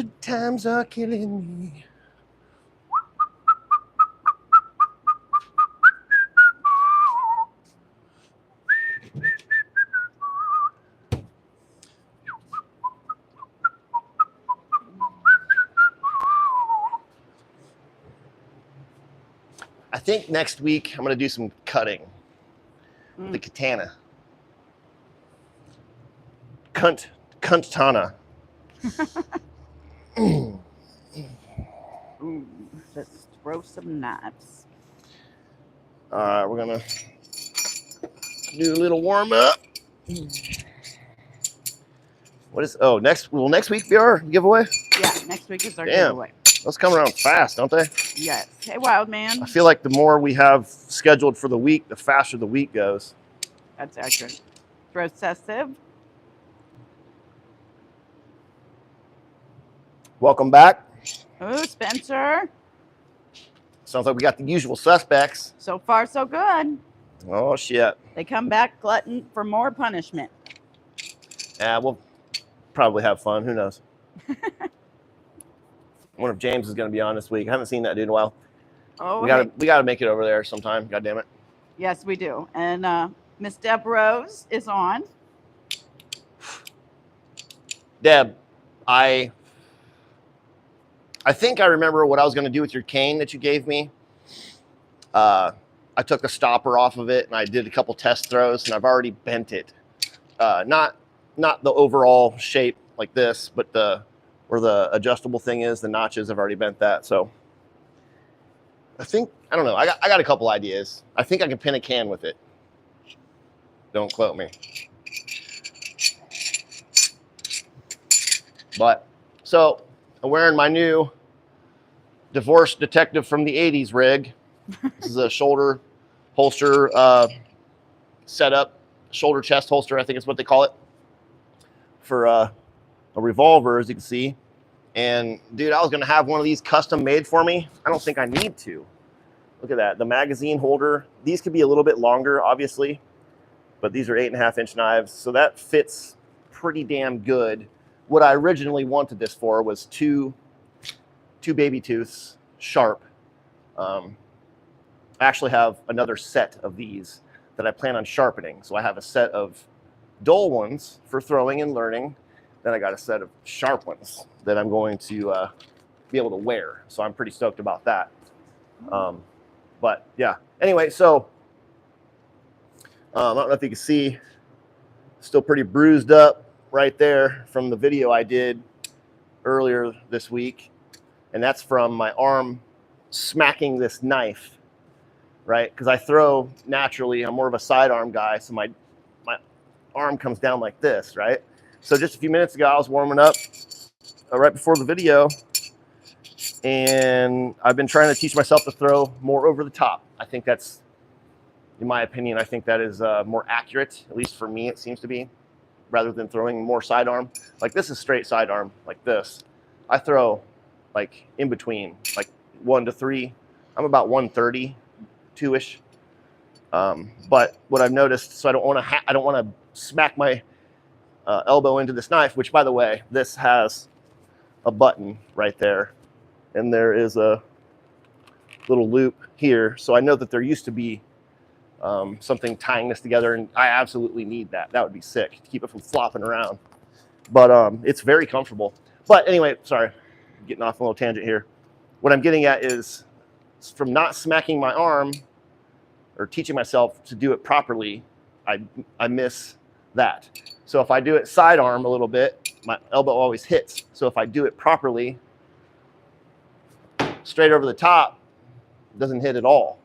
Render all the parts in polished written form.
Good times are killing me. I think next week I'm going to do some cutting with the katana. Kuntana. Ooh, let's throw some knives. All right, we're going to do a little warm up. What is, oh, will next week be our giveaway? Yeah, next week is our Damn. giveaway. Those come around fast, don't they? Yes. Hey, Wild Man. I feel like the more we have scheduled for the week, the faster the week goes. That's accurate. Processive. Welcome back. Ooh, Spencer. Sounds like we got the usual suspects. So far, so good. Oh, shit. They come back glutton for more punishment. Yeah, we'll probably have fun. Who knows? I wonder if James is going to be on this week. I haven't seen that dude in a while. Oh, we gotta make it over there sometime. God damn it. Yes, we do. And Miss Deb Rose is on. Deb, I think I remember what I was going to do with your cane that you gave me. I took the stopper off of it and I did a couple test throws and I've already bent it. Not the overall shape like this, but where the adjustable thing is, the notches, I've already bent that. So I don't know. I got a couple ideas. I think I can pin a can with it. Don't quote me. But so I'm wearing my new divorced detective from the 80s rig. This is a shoulder holster setup, shoulder chest holster, I think is what they call it, for a revolver, as you can see. And dude, I was gonna have one of these custom made for me. I don't think I need to. Look at that, the magazine holder. These could be a little bit longer, obviously, but these are 8.5-inch knives, so that fits pretty damn good. What I originally wanted this for was two baby tooths, sharp. I actually have another set of these that I plan on sharpening. So I have a set of dull ones for throwing and learning. Then I got a set of sharp ones that I'm going to be able to wear. So I'm pretty stoked about that. But yeah, anyway, so I don't know if you can see, still pretty bruised up right there from the video I did earlier this week. And that's from my arm smacking this knife, right? Because I throw naturally, I'm more of a sidearm guy, so my arm comes down like this, right? So just a few minutes ago, I was warming up right before the video, and I've been trying to teach myself to throw more over the top. I think that's, in my opinion, I think that is more accurate, at least for me, it seems to be, rather than throwing more sidearm. Like this is straight sidearm, like this. I throw like in between, like 1 to 3. I'm about 132-ish. But what I've noticed, so I don't want to smack my elbow into this knife, which, by the way, this has a button right there, and there is a little loop here. So I know that there used to be something tying this together, and I absolutely need that. That would be sick to keep it from flopping around. But it's very comfortable. But anyway, sorry, getting off a little tangent here. What I'm getting at is from not smacking my arm or teaching myself to do it properly, I miss that. So if I do it sidearm a little bit, my elbow always hits. So if I do it properly, straight over the top, it doesn't hit at all.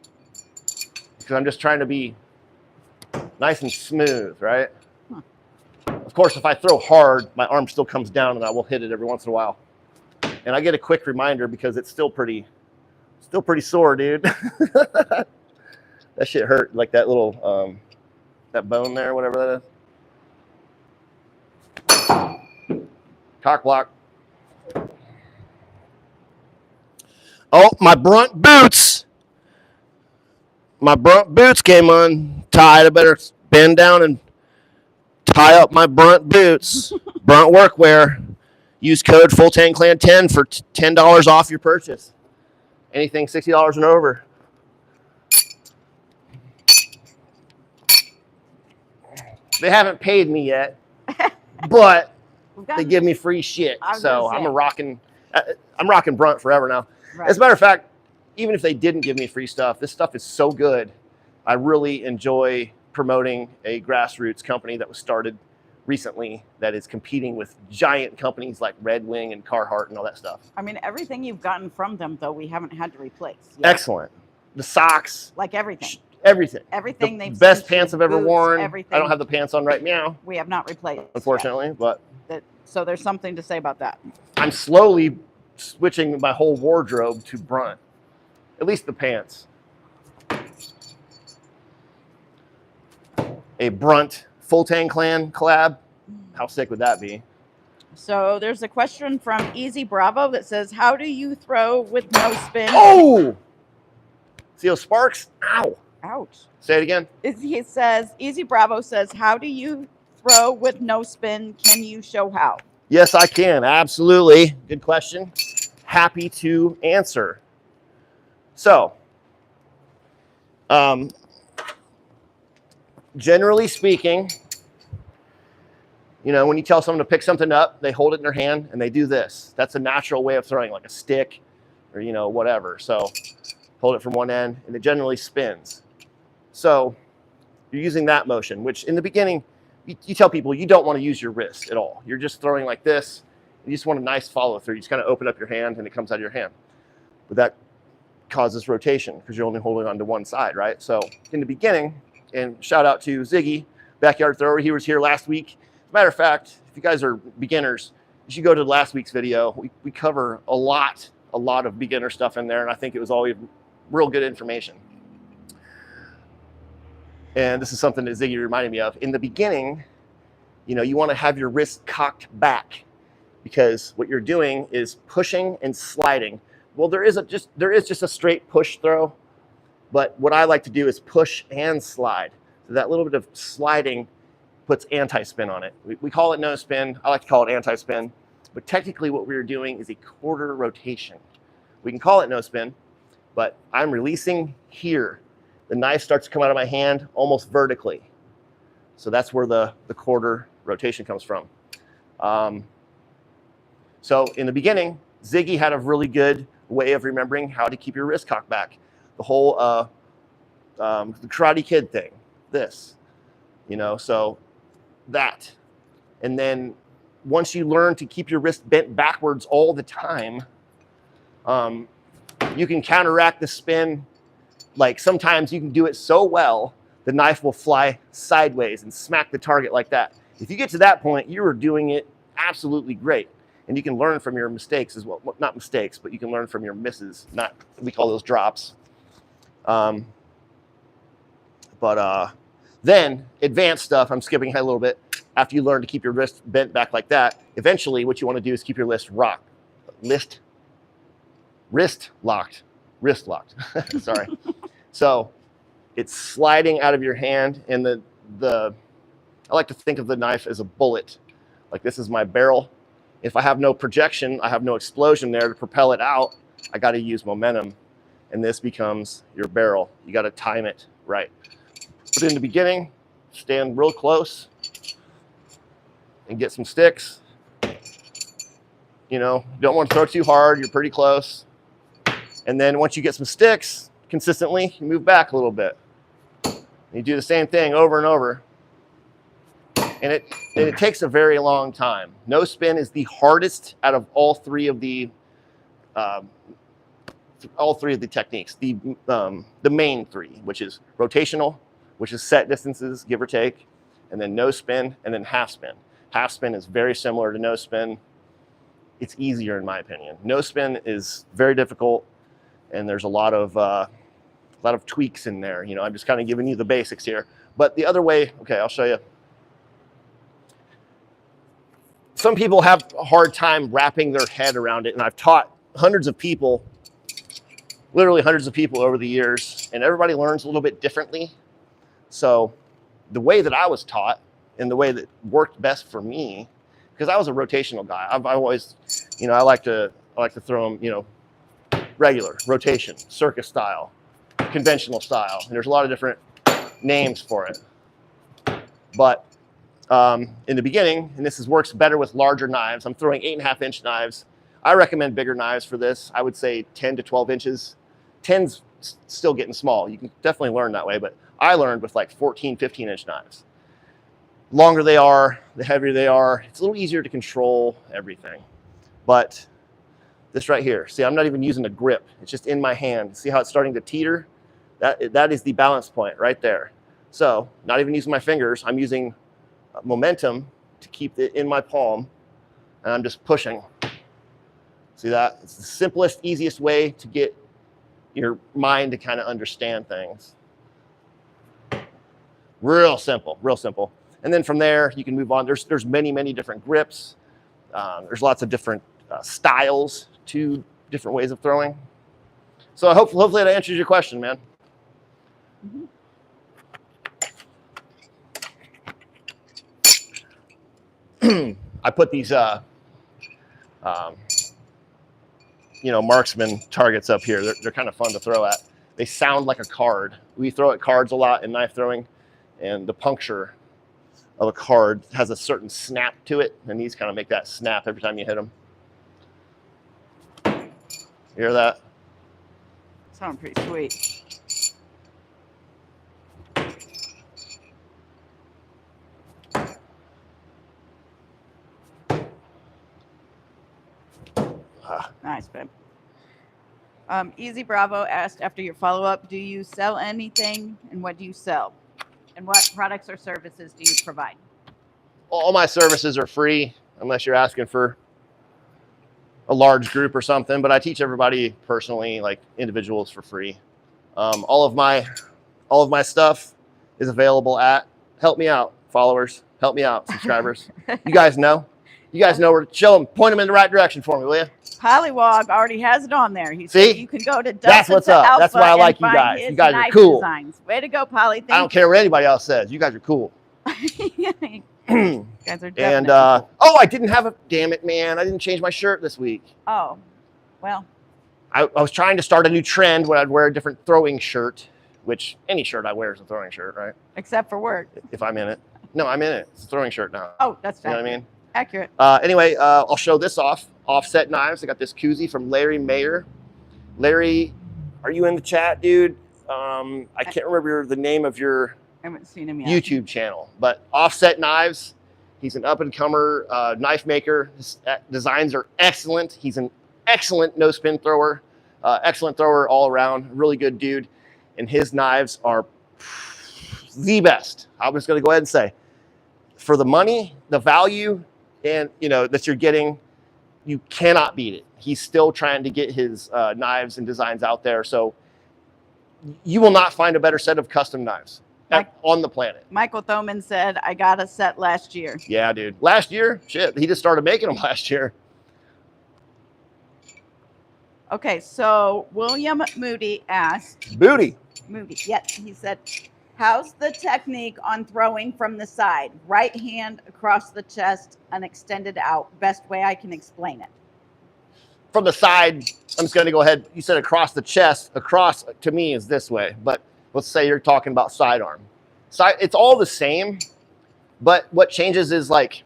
Because I'm just trying to be nice and smooth, right? Of course, if I throw hard, my arm still comes down and I will hit it every once in a while. And I get a quick reminder because it's still pretty sore, dude. That shit hurt, like that little, that bone there, whatever that is. Cock block. Oh, my brunt boots. My brunt boots came untied. I better bend down and tie up my brunt boots. Brunt workwear. Use code FullTangClan10 for $10 off your purchase. Anything $60 and over. They haven't paid me yet, but they give me free shit. So I'm rocking Brunt forever now. Right. As a matter of fact, even if they didn't give me free stuff, this stuff is so good. I really enjoy promoting a grassroots company that was started recently that is competing with giant companies like Red Wing and Carhartt and all that stuff. I mean, everything you've gotten from them, though, we haven't had to replace yet. Excellent. The socks. Like everything. Everything. Everything the best pants I've ever boots, worn. Everything. I don't have the pants on right now. We have not replaced. Unfortunately, but. So there's something to say about that. I'm slowly switching my whole wardrobe to Brunt. At least the pants. A Brunt Full Tang Clan collab. How sick would that be? So there's a question from Easy Bravo that says, how do you throw with no spin? Oh! See those sparks? Ow. Ouch. Say it again. He says, Easy Bravo says, how do you throw with no spin? Can you show how? Yes, I can. Absolutely. Good question. Happy to answer. So, generally speaking, you know, when you tell someone to pick something up, they hold it in their hand and they do this. That's a natural way of throwing, like a stick or, you know, whatever. So hold it from one end and it generally spins. So you're using that motion, which in the beginning, you tell people you don't want to use your wrist at all. You're just throwing like this. You just want a nice follow through. You just kind of open up your hand and it comes out of your hand. But that causes rotation because you're only holding on to one side, right? So in the beginning, and shout out to Ziggy, Backyard Thrower. He was here last week. As a matter of fact, if you guys are beginners, you should go to last week's video. We cover a lot of beginner stuff in there, and I think it was always real good information. And this is something that Ziggy reminded me of. In the beginning, you know, you want to have your wrist cocked back because what you're doing is pushing and sliding. Well, there is just a straight push throw, but what I like to do is push and slide. So that little bit of sliding puts anti-spin on it. We call it no spin. I like to call it anti-spin, but technically what we're doing is a quarter rotation. We can call it no spin, but I'm releasing here. The knife starts to come out of my hand almost vertically. So that's where the quarter rotation comes from. So in the beginning, Ziggy had a really good way of remembering how to keep your wrist cocked back. The whole the Karate Kid thing, this, you know, so that. And then once you learn to keep your wrist bent backwards all the time, you can counteract the spin. Like sometimes you can do it so well, the knife will fly sideways and smack the target like that. If you get to that point, you are doing it absolutely great. And you can learn from your mistakes as well. Not mistakes, but you can learn from your misses. We call those drops. Then advanced stuff, I'm skipping ahead a little bit. After you learn to keep your wrist bent back like that, eventually what you want to do is keep your wrist locked. Sorry. So it's sliding out of your hand, and I like to think of the knife as a bullet. Like this is my barrel. If I have no projection, I have no explosion there to propel it out, I got to use momentum, and this becomes your barrel. You got to time it right. But in the beginning, stand real close and get some sticks. You know, don't want to throw too hard. You're pretty close. And then once you get some sticks consistently, you move back a little bit. You do the same thing over and over. And it takes a very long time. No spin is the hardest out of all three of the techniques. The main three, which is rotational, which is set distances, give or take, and then no spin, and then half spin. Half spin is very similar to no spin. It's easier in my opinion. No spin is very difficult, and there's a lot of tweaks in there. You know, I'm just kind of giving you the basics here. But the other way, okay, I'll show you. Some people have a hard time wrapping their head around it, and I've taught hundreds of people, literally hundreds of people over the years, and everybody learns a little bit differently. So the way that I was taught and the way that worked best for me, because I was a rotational guy. I've always, you know, I like to throw them, you know, regular, rotation, circus style, conventional style. And there's a lot of different names for it. But in the beginning, and this works better with larger knives, I'm throwing 8.5-inch knives. I recommend bigger knives for this. I would say 10 to 12 inches. 10's still getting small. You can definitely learn that way, but I learned with like 14, 15-inch knives. Longer they are, the heavier they are. It's a little easier to control everything. But this right here, see, I'm not even using a grip. It's just in my hand. See how it's starting to teeter? That is the balance point right there. So not even using my fingers, I'm using momentum to keep it in my palm, and I'm just pushing. See that? It's the simplest, easiest way to get your mind to kind of understand things. Real simple, real simple. And then from there, you can move on. There's many different grips. There's lots of different styles to different ways of throwing. So hopefully that answers your question, man. I put these, you know, marksman targets up here. They're kind of fun to throw at. They sound like a card. We throw at cards a lot in knife throwing, and the puncture of a card has a certain snap to it, and these kind of make that snap every time you hit them. You hear that? Sound pretty sweet. Nice, babe. Easy Bravo asked after your follow-up, do you sell anything, and what do you sell? And what products or services do you provide? All my services are free, unless you're asking for a large group or something, but I teach everybody personally, like individuals, for free. All of my stuff is available at, help me out, followers, help me out, subscribers. You guys know where to show them, point them in the right direction for me, will you? Pollywog already has it on there. He See? said you can go to That's what's up. That's why I like you guys. You guys are cool. Designs. Way to go, Polly. I don't care what anybody else says. You guys are cool. You guys are definitely And cool. oh, I didn't have a, damn it, man. I didn't change my shirt this week. Oh, well. I was trying to start a new trend where I'd wear a different throwing shirt, which any shirt I wear is a throwing shirt, right? Except for work. If I'm in it. No, I'm in it. It's a throwing shirt now. Oh, that's You know what I mean? accurate. Anyway, I'll show this off. Offset knives. I got this koozie from Larry Mayer. Larry, are you in the chat, dude? I can't remember the name of your I haven't seen him yet. YouTube channel, but Offset Knives. He's an up-and-comer knife maker. His designs are excellent. He's an excellent no-spin thrower, excellent thrower all around, really good dude. And his knives are the best. I'm just going to go ahead and say, for the money, the value, and you know that you're getting, you cannot beat it. He's still trying to get his knives and designs out there. So you will not find a better set of custom knives on the planet. Michael Thoman said, I got a set last year. Yeah, dude. Last year? Shit. He just started making them last year. Okay, so William Moody asked. Moody, yes. He said, how's the technique on throwing from the side? Right hand across the chest and extended out. Best way I can explain it. from the side, I'm just going to go ahead. You said across the chest. Across to me is this way, but let's say you're talking about sidearm. It's all the same, but what changes is like,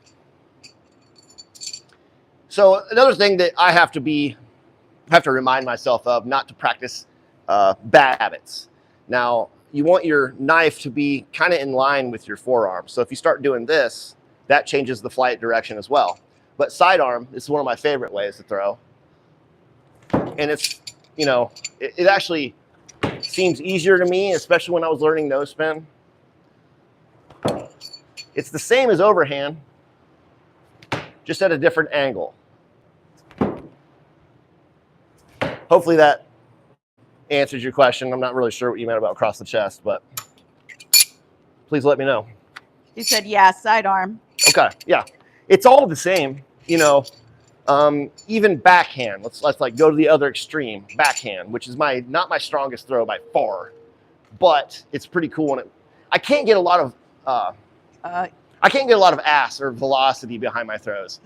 so another thing that I have to remind myself of, not to practice bad habits. Now, you want your knife to be kind of in line with your forearm. So if you start doing this, that changes the flight direction as well. But sidearm is one of my favorite ways to throw. And it's, you know, it actually seems easier to me, especially when I was learning no spin. It's the same as overhand, just at a different angle. Hopefully that answers your question. I'm not really sure what you meant about across the chest, but please let me know. He said, yeah, sidearm. Okay, yeah. It's all the same, you know, even backhand. Let's like go to the other extreme, backhand, which is not my strongest throw by far, but it's pretty cool. And I can't get a lot of I can't get a lot of ass or velocity behind my throws.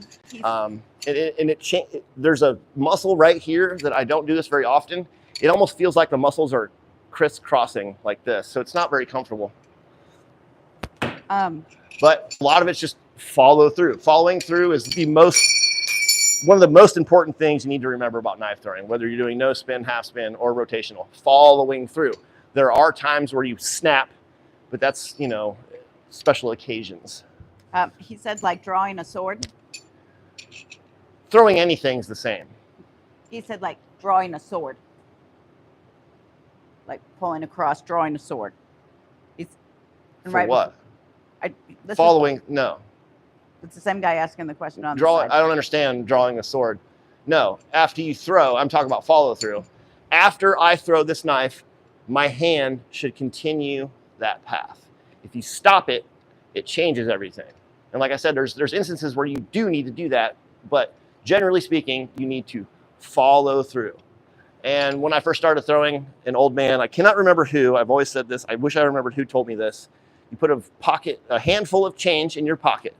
There's a muscle right here that I don't do this very often. It almost feels like the muscles are crisscrossing like this, so it's not very comfortable. But a lot of it's just follow through. Following through is one of the most important things you need to remember about knife throwing, whether you're doing no spin, half spin, or rotational. Following through. There are times where you snap, but that's, you know, special occasions. He said like drawing a sword. Throwing anything's the same. He said like drawing a sword. Like pulling across, drawing a sword. For right what? No. It's the same guy asking the question on the side. I don't understand drawing a sword. No, after you throw, I'm talking about follow through. After I throw this knife, my hand should continue that path. If you stop it, it changes everything. And like I said, there's instances where you do need to do that, but generally speaking, you need to follow through. And when I first started throwing, an old man, I cannot remember who, I've always said this, I wish I remembered who told me this. You put a handful of change in your pocket.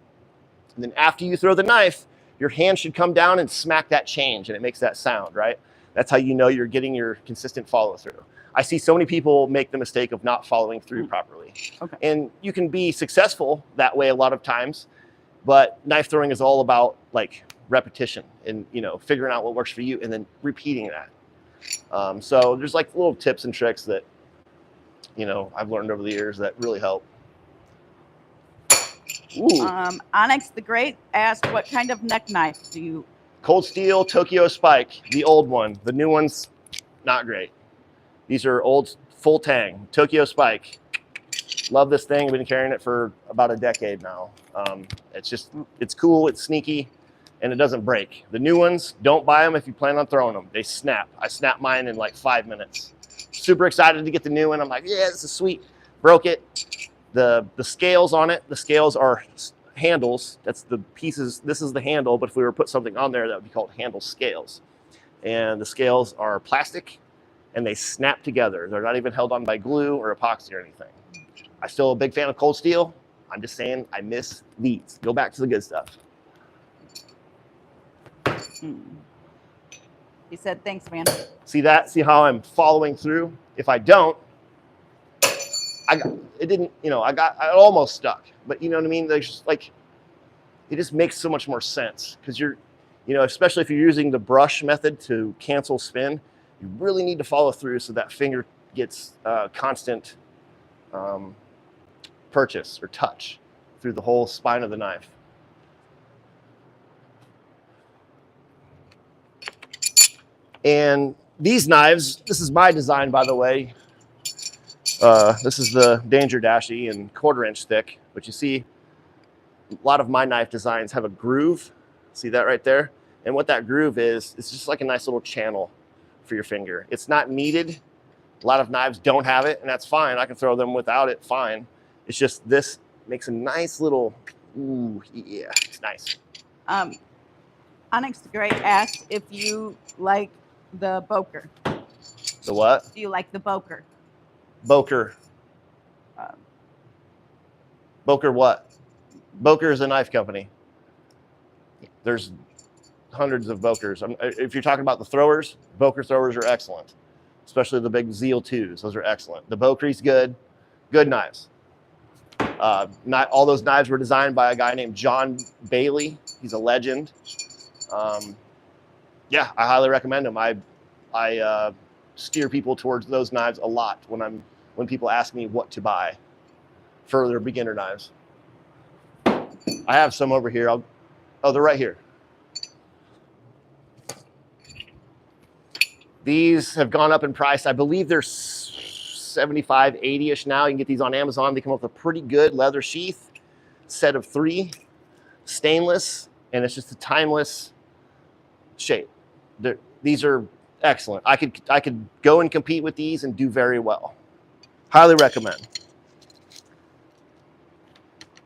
And then after you throw the knife, your hand should come down and smack that change, and it makes that sound, right? That's how you know you're getting your consistent follow through. I see so many people make the mistake of not following through properly. Okay. And you can be successful that way a lot of times, but knife throwing is all about like repetition and, you know, figuring out what works for you and then repeating that. So there's like little tips and tricks that, you know, I've learned over the years that really help. Onyx the Great asked, what kind of neck knife do you? Cold steel, Tokyo Spike, the old one. The new one's not great. These are old, full tang, Tokyo Spike. Love this thing. I've been carrying it for about a decade now. It's cool, it's sneaky, and it doesn't break. The new ones, don't buy them if you plan on throwing them. They snap. I snapped mine in like 5 minutes. Super excited to get the new one. I'm like, yeah, this is sweet. Broke it. The scales on it, the scales are handles. That's the pieces. This is the handle, but if we were to put something on there, that would be called handle scales. And the scales are plastic, and they snap together. They're not even held on by glue or epoxy or anything. I'm still a big fan of cold steel. I'm just saying I miss these. Go back to the good stuff. He said, thanks, man. See that? See how I'm following through? If I don't, I almost stuck, but you know what I mean? There's just like, it just makes so much more sense because you're, you know, especially if you're using the brush method to cancel spin, you really need to follow through so that finger gets constant purchase or touch through the whole spine of the knife. And these knives, this is my design, by the way. This is the Danger Dashi in 1/4 inch thick, but you see a lot of my knife designs have a groove. See that right there? And what that groove is, it's just like a nice little channel for your finger. It's not needed. A lot of knives don't have it, and that's fine. I can throw them without it, fine. It's just this makes a nice little, ooh, yeah, it's nice. Onyx the Great asked if you like the Boker. The what? Do you like the Boker? Boker. Boker what? Boker is a knife company. There's hundreds of Bokers. If you're talking about the throwers, Boker throwers are excellent, especially the big Zeal 2s. Those are excellent. The Boker's good knives. Not all those knives were designed by a guy named John Bailey. He's a legend. Yeah, I highly recommend them. I steer people towards those knives a lot when people ask me what to buy for their beginner knives. I have some over here. Oh, they're right here. These have gone up in price. I believe they're 75, 80-ish now. You can get these on Amazon. They come up with a pretty good leather sheath, set of 3, stainless, and it's just a timeless shape. These are excellent. I could go and compete with these and do very well. Highly recommend.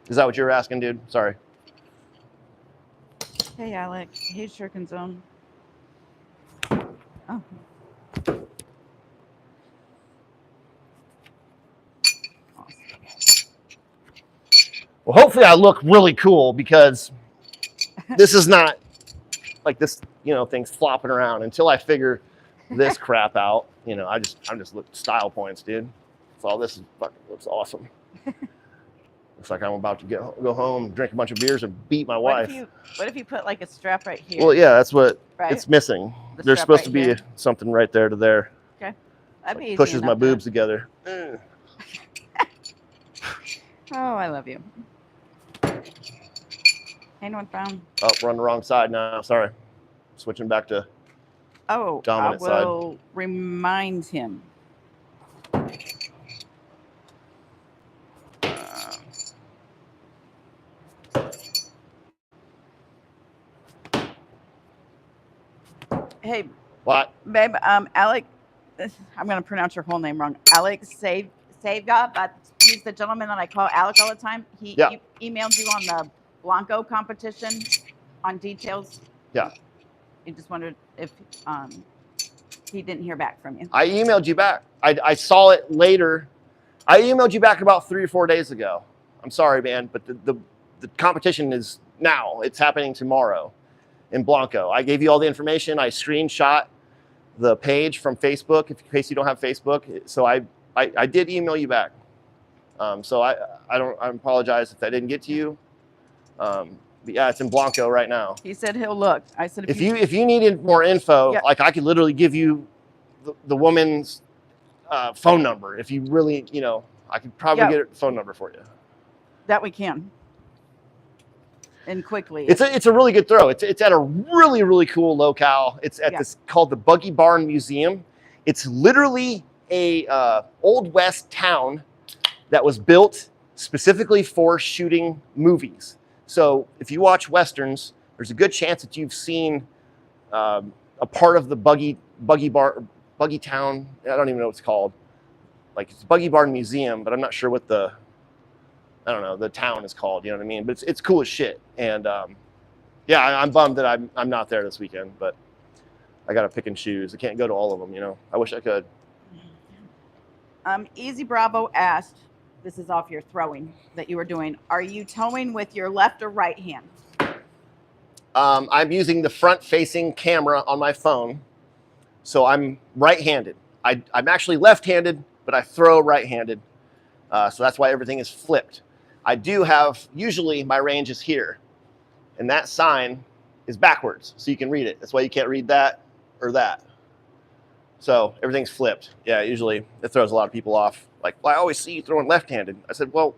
Is that what you were asking, dude? Sorry. Hey, Alec. Hey, Shuriken Zone. Oh. Well, hopefully I look really cool because this is not like this, thing's flopping around until I figure this crap out. I'm just looking style points, dude. So all this fucking looks awesome. Looks like I'm about to go home, drink a bunch of beers, and beat my wife. What if you put like a strap right here? Well, yeah, that's what right? it's missing. There's supposed to be something right there to there. Okay. That'd be easy pushes my enough boobs together. Oh, I love you. Anyone found? Oh, we're on the wrong side now. Sorry. Switching back to dominant side. I will remind him. Hey, what? Babe, Alec, I'm going to pronounce your whole name wrong. Alex Savga, but he's the gentleman that I call Alec all the time. He emailed you on the Blanco competition on details. Yeah. He just wondered if he didn't hear back from you. I emailed you back. I saw it later. I emailed you back about 3 or 4 days ago. I'm sorry, man, but the competition is now. It's happening tomorrow in Blanco. I gave you all the information. I screenshot the page from Facebook in case you don't have Facebook. So I did email you back. So I apologize if I didn't get to you. But yeah, it's in Blanco right now. He said he'll look. I said if you needed more info, like I could literally give you the woman's phone number. If you really, I could probably get a phone number for you. That we can. And quickly. It's a really good throw. It's at a really, really cool locale. It's at this called the Buggy Barn Museum. It's literally a Old West town that was built specifically for shooting movies. So if you watch Westerns, there's a good chance that you've seen a part of the Buggy Town. I don't even know what it's called. Like it's Buggy Barn Museum, but I'm not sure what the town is called. You know what I mean? But it's cool as shit. And yeah, I'm bummed that I'm not there this weekend, but I got to pick and choose. I can't go to all of them. I wish I could. Easy Bravo asked, this is off your throwing that you were doing. Are you towing with your left or right hand? I'm using the front-facing camera on my phone, so I'm right-handed. I'm actually left-handed, but I throw right-handed, so that's why everything is flipped. I do have, usually my range is here, and that sign is backwards, so you can read it. That's why you can't read that or that. So everything's flipped. Yeah, usually it throws a lot of people off. Like, well, I always see you throwing left-handed. I said, well,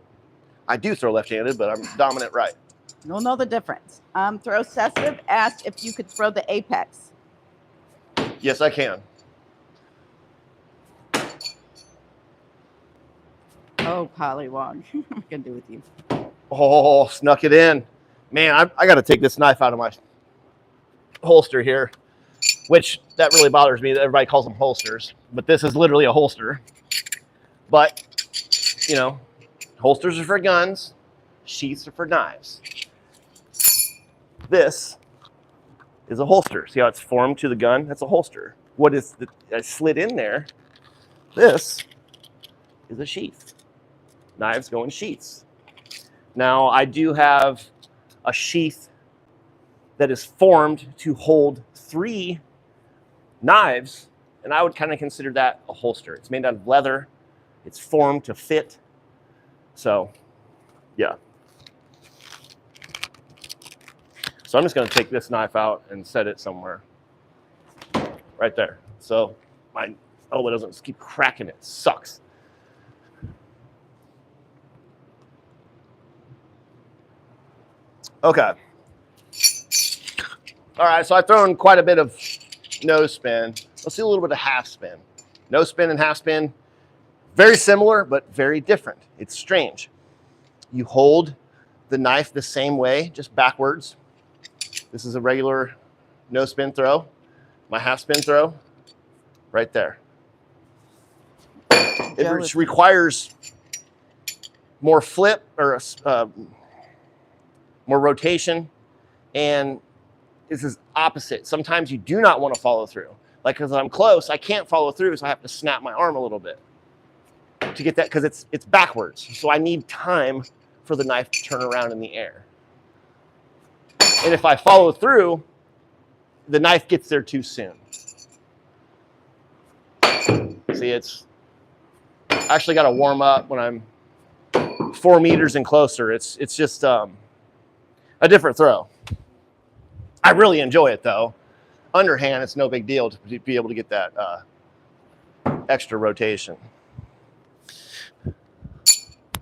I do throw left-handed, but I'm dominant right. You'll know the difference. Throw Sessive asked if you could throw the apex. Yes, I can. Oh, Pollywog. What am I going to do with you? Oh, snuck it in. Man, I got to take this knife out of my holster here, which that really bothers me that everybody calls them holsters, but this is literally a holster. But, holsters are for guns, sheaths are for knives. This is a holster. See how it's formed to the gun? That's a holster. What is I slid in there? This is a sheath. Knives go in sheaths. Now, I do have a sheath that is formed to hold 3 knives, and I would kind of consider that a holster. It's made out of leather. It's formed to fit. So, yeah. So I'm just going to take this knife out and set it somewhere. Right there. So my elbow doesn't just keep cracking. It sucks. Okay. All right, so I've thrown quite a bit of nose spin. Let's see a little bit of half spin. Nose spin and half spin, very similar, but very different. It's strange. You hold the knife the same way, just backwards. This is a regular nose spin throw. My half spin throw, right there. It requires more flip or more rotation, and this is opposite. Sometimes you do not want to follow through. Like, because I'm close, I can't follow through, so I have to snap my arm a little bit to get that, because it's backwards. So I need time for the knife to turn around in the air. And if I follow through, the knife gets there too soon. See, it's actually got to warm up when I'm 4 meters and closer. It's just a different throw. I really enjoy it though. Underhand, it's no big deal to be able to get that extra rotation.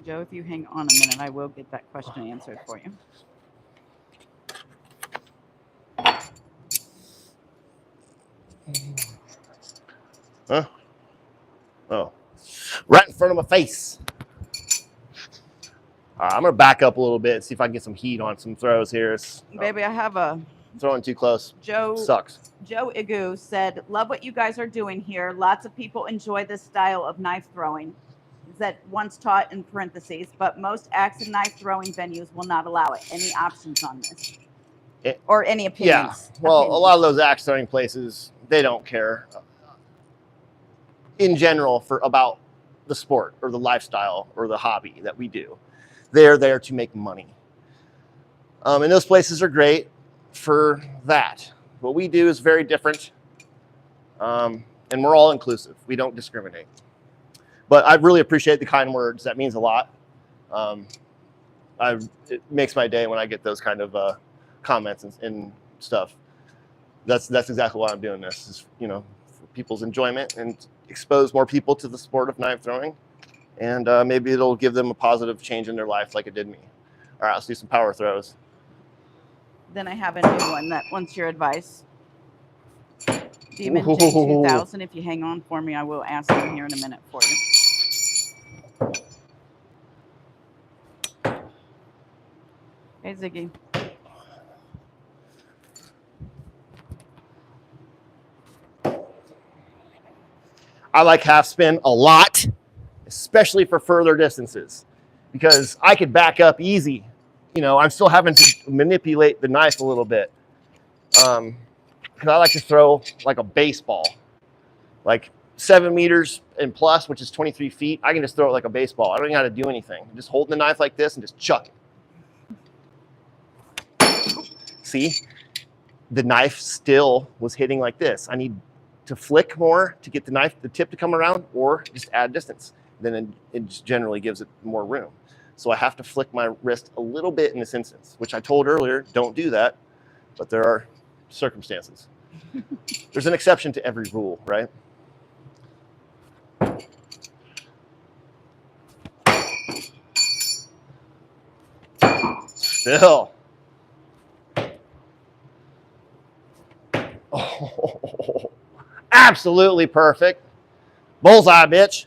Joe, if you hang on a minute, I will get that question answered for you. Huh? Oh, right in front of my face. All right, I'm gonna back up a little bit, see if I can get some heat on some throws here. Baby, I have a throwing too close. Joe sucks. Joe Igu said, "Love what you guys are doing here. Lots of people enjoy this style of knife throwing." That once taught in parentheses, but most axe and knife throwing venues will not allow it. Any options on this? Or any opinions? Yeah, well, a lot of those axe throwing places, they don't care in general about the sport or the lifestyle or the hobby that we do. They're there to make money. And those places are great for that. What we do is very different, and we're all inclusive. We don't discriminate. But I really appreciate the kind words. That means a lot. It makes my day when I get those kind of comments and stuff. That's exactly why I'm doing this. Is, for people's enjoyment and expose more people to the sport of knife throwing, and maybe it'll give them a positive change in their life, like it did me. All right, let's do some power throws. Then I have a new one that wants your advice. Demon J2000. If you hang on for me, I will ask him here in a minute for you. Hey, Ziggy. I like half spin a lot, especially for further distances, because I could back up easy. I'm still having to manipulate the knife a little bit. Because I like to throw like a baseball, like 7 meters and plus, which is 23 feet. I can just throw it like a baseball. I don't even have to do anything. Just holding the knife like this and just chuck it. See, the knife still was hitting like this. I need to flick more to get the tip to come around, or just add distance. Then it just generally gives it more room. So I have to flick my wrist a little bit in this instance, which I told earlier, don't do that, but there are circumstances. There's an exception to every rule, right? Still. Oh, absolutely perfect. Bullseye, bitch.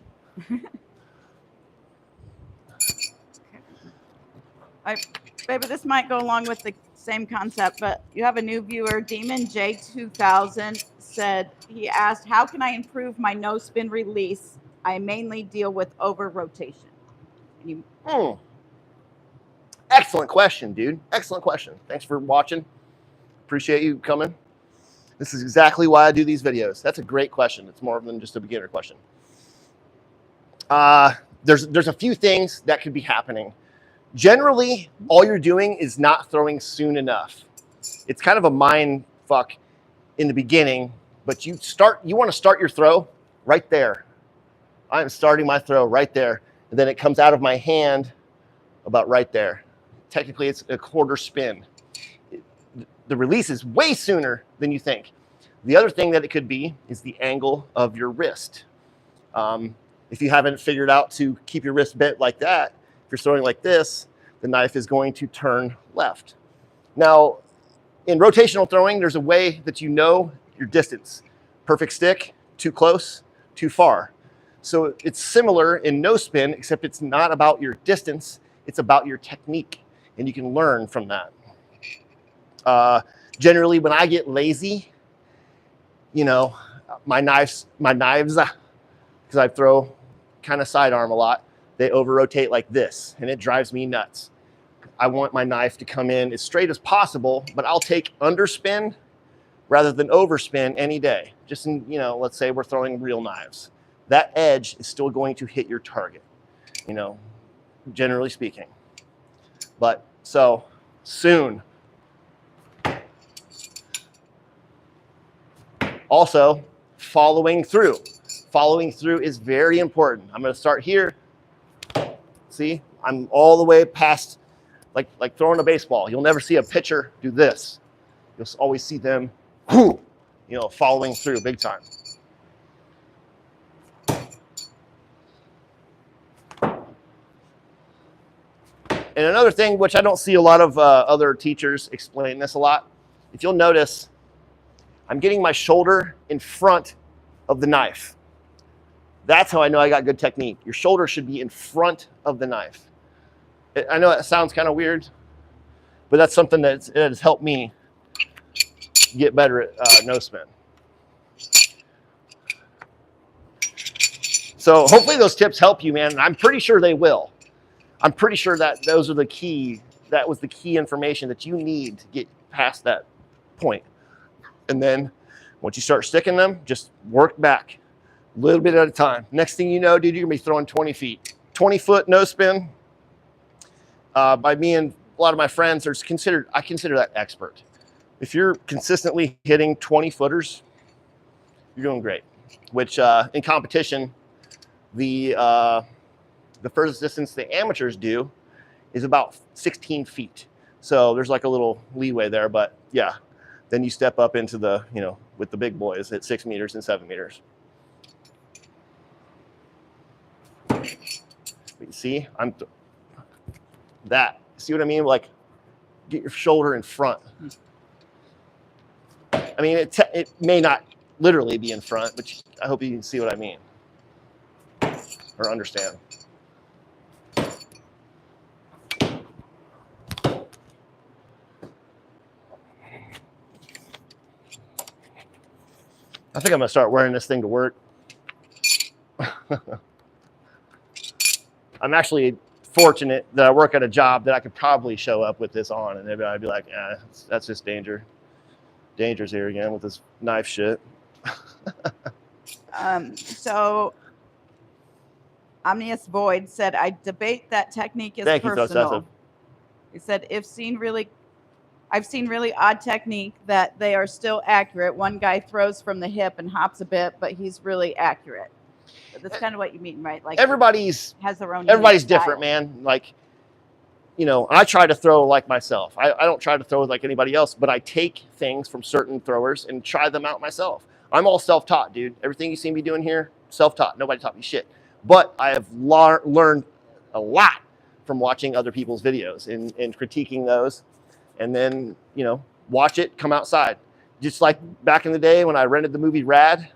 Baby, this might go along with the same concept, but you have a new viewer, Demon J2000, he asked, how can I improve my no spin release? I mainly deal with over rotation. Excellent question, dude. Excellent question. Thanks for watching. Appreciate you coming. This is exactly why I do these videos. That's a great question. It's more than just a beginner question. There's a few things that could be happening. Generally, all you're doing is not throwing soon enough. It's kind of a mind fuck in the beginning, but you want to start your throw right there. I'm starting my throw right there, and then it comes out of my hand about right there. Technically, it's a quarter spin. The release is way sooner than you think. The other thing that it could be is the angle of your wrist. If you haven't figured out to keep your wrist bent like that, if you're throwing like this, the knife is going to turn left. Now, in rotational throwing, there's a way that you know your distance. Perfect stick, too close, too far. So it's similar in no spin, except it's not about your distance, it's about your technique, and you can learn from that. Generally, when I get lazy, my knives, because I throw kind of sidearm a lot, they over-rotate like this, and it drives me nuts. I want my knife to come in as straight as possible, but I'll take underspin rather than overspin any day. Just in, let's say we're throwing real knives. That edge is still going to hit your target, generally speaking. But so soon. Also, following through. Following through is very important. I'm going to start here. See, I'm all the way past, like throwing a baseball. You'll never see a pitcher do this. You'll always see them, following through big time. And another thing, which I don't see a lot of other teachers explain this a lot, if you'll notice, I'm getting my shoulder in front of the knife. That's how I know I got good technique. Your shoulder should be in front of the knife. I know that sounds kind of weird, but that's something that has helped me get better at no spin. So hopefully those tips help you, man. And I'm pretty sure they will. I'm pretty sure that those are the key. That was the key information that you need to get past that point. And then once you start sticking them, just work back a little bit at a time. Next thing you know, dude, you're gonna be throwing 20 feet. 20-foot no spin. By me and a lot of my friends, I consider that expert. If you're consistently hitting 20 footers, you're doing great. Which in competition, the furthest distance the amateurs do is about 16 feet. So there's like a little leeway there, but yeah. Then you step up into the, with the big boys at 6 meters and 7 meters. But you see, see what I mean? Like, get your shoulder in front. I mean, it may not literally be in front, but I hope you can see what I mean or understand. I think I'm gonna start wearing this thing to work. I'm actually fortunate that I work at a job that I could probably show up with this on, and I'd be like, that's just danger. Danger's here again with this knife shit. So Omnius Void said, I debate that technique is personal. He said, I've seen really odd technique that they are still accurate. One guy throws from the hip and hops a bit, but he's really accurate. That's kind of what you mean, right? Like everybody's different, man. Like, I try to throw like myself. I don't try to throw like anybody else, but I take things from certain throwers and try them out myself. I'm all self-taught, dude. Everything you see me doing here, self-taught. Nobody taught me shit. But I have learned a lot from watching other people's videos and critiquing those. And then, watch it come outside. Just like back in the day when I rented the movie Rad,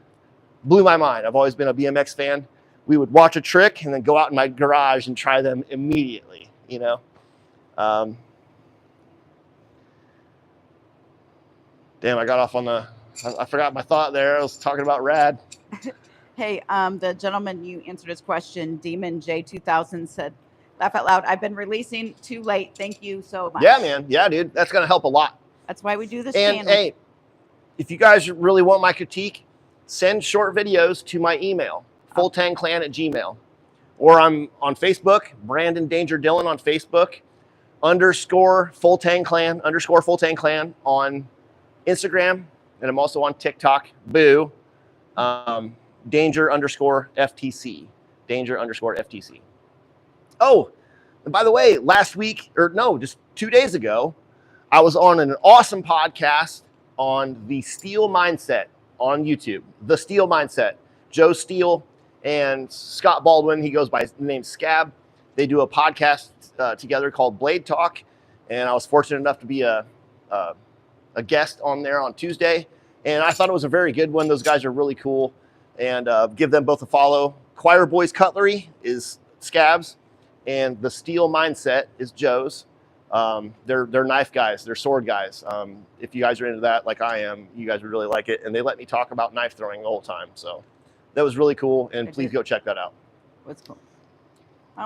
blew my mind. I've always been a BMX fan. We would watch a trick and then go out in my garage and try them immediately, Damn, I got off on I forgot my thought there. I was talking about Rad. Hey, the gentleman you answered his question, Demon J2000 said, laugh out loud. I've been releasing too late. Thank you so much. Yeah, man. Yeah, dude. That's going to help a lot. That's why we do this channel. And hey, if you guys really want my critique, send short videos to my email, fulltangclan@gmail.com. Or I'm on Facebook, Brandon Danger Dillon on Facebook, _fulltangclan on Instagram. And I'm also on TikTok, boo, Danger_FTC. Danger_FTC. Oh, and by the way, just 2 days ago, I was on an awesome podcast on the Steel Mindset on YouTube. The Steel Mindset. Joe Steele and Scott Baldwin, he goes by the name Scab. They do a podcast together called Blade Talk. And I was fortunate enough to be a guest on there on Tuesday. And I thought it was a very good one. Those guys are really cool. And give them both a follow. Choir Boys Cutlery is Scab's. And the Steel Mindset is Joe's. They're knife guys. They're sword guys. If you guys are into that, like I am, you guys would really like it. And they let me talk about knife throwing the whole time. So that was really cool. And please go check that out. What's cool?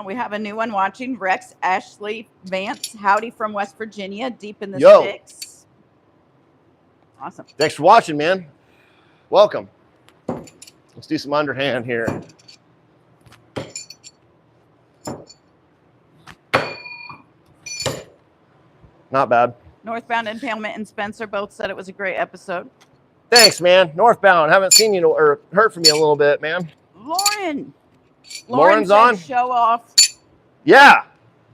We have a new one watching. Rex Ashley Vance. Howdy from West Virginia. Deep in the sticks. Awesome. Thanks for watching, man. Welcome. Let's do some underhand here. Not bad. Northbound Impalement and Spencer both said it was a great episode. Thanks, man. Northbound. Haven't seen you or heard from you a little bit, man. Lauren's said on. Show off. Yeah.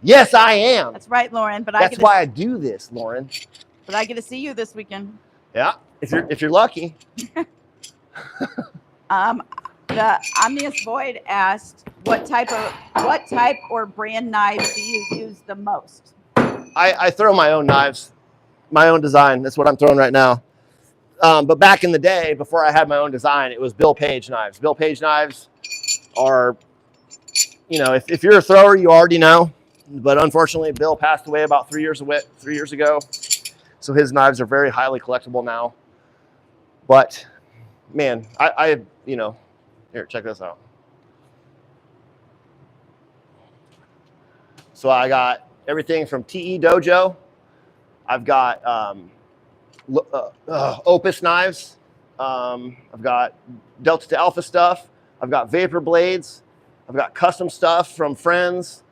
Yes, I am. That's right, Lauren. But that's why I do this, Lauren. But I get to see you this weekend. Yeah, if you're lucky. The Omnius Void asked, what type or brand knives do you use the most? I throw my own knives, my own design. That's what I'm throwing right now. But back in the day, before I had my own design, it was Bill Page knives. Bill Page knives are, you know, if you're a thrower, you already know. But unfortunately, Bill passed away about 3 years ago. So his knives are very highly collectible now. But man, I you know, here, check this out. So I got everything from TE Dojo. I've got Opus knives. I've got Delta to Alpha stuff. I've got Vapor blades. I've got custom stuff from friends.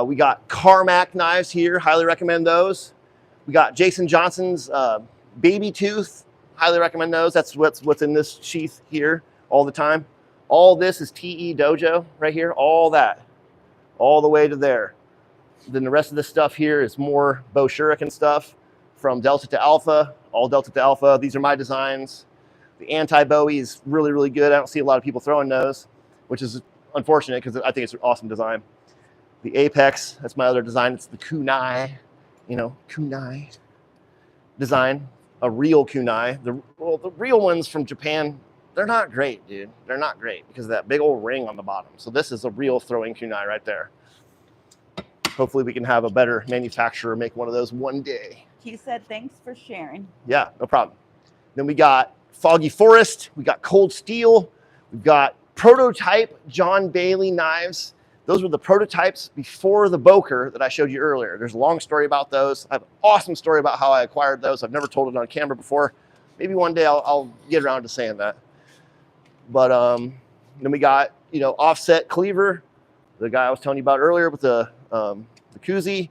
We got Carmack knives here. Highly recommend those. We got Jason Johnson's Baby Tooth. Highly recommend those. That's what's in this sheath here all the time. All this is TE Dojo right here. All that, all the way to there. Then the rest of this stuff here is more Bo Shuriken stuff from Delta to Alpha. All Delta to Alpha. These are my designs. The anti-Bowie is really, really good. I don't see a lot of people throwing those, which is unfortunate because I think it's an awesome design. The Apex, that's my other design. It's the kunai, you know, kunai design. A real kunai. The real ones from Japan, they're not great, dude. They're not great because of that big old ring on the bottom. So this is a real throwing kunai right there. Hopefully we can have a better manufacturer make one of those one day. He said, thanks for sharing. Yeah, no problem. Then we got Foggy Forest. We got Cold Steel. We've got prototype John Bailey knives. Those were the prototypes before the Boker that I showed you earlier. There's a long story about those. I have an awesome story about how I acquired those. I've never told it on camera before. Maybe one day I'll get around to saying that. But then we got, you know, Offset Cleaver, the guy I was telling you about earlier with the koozie.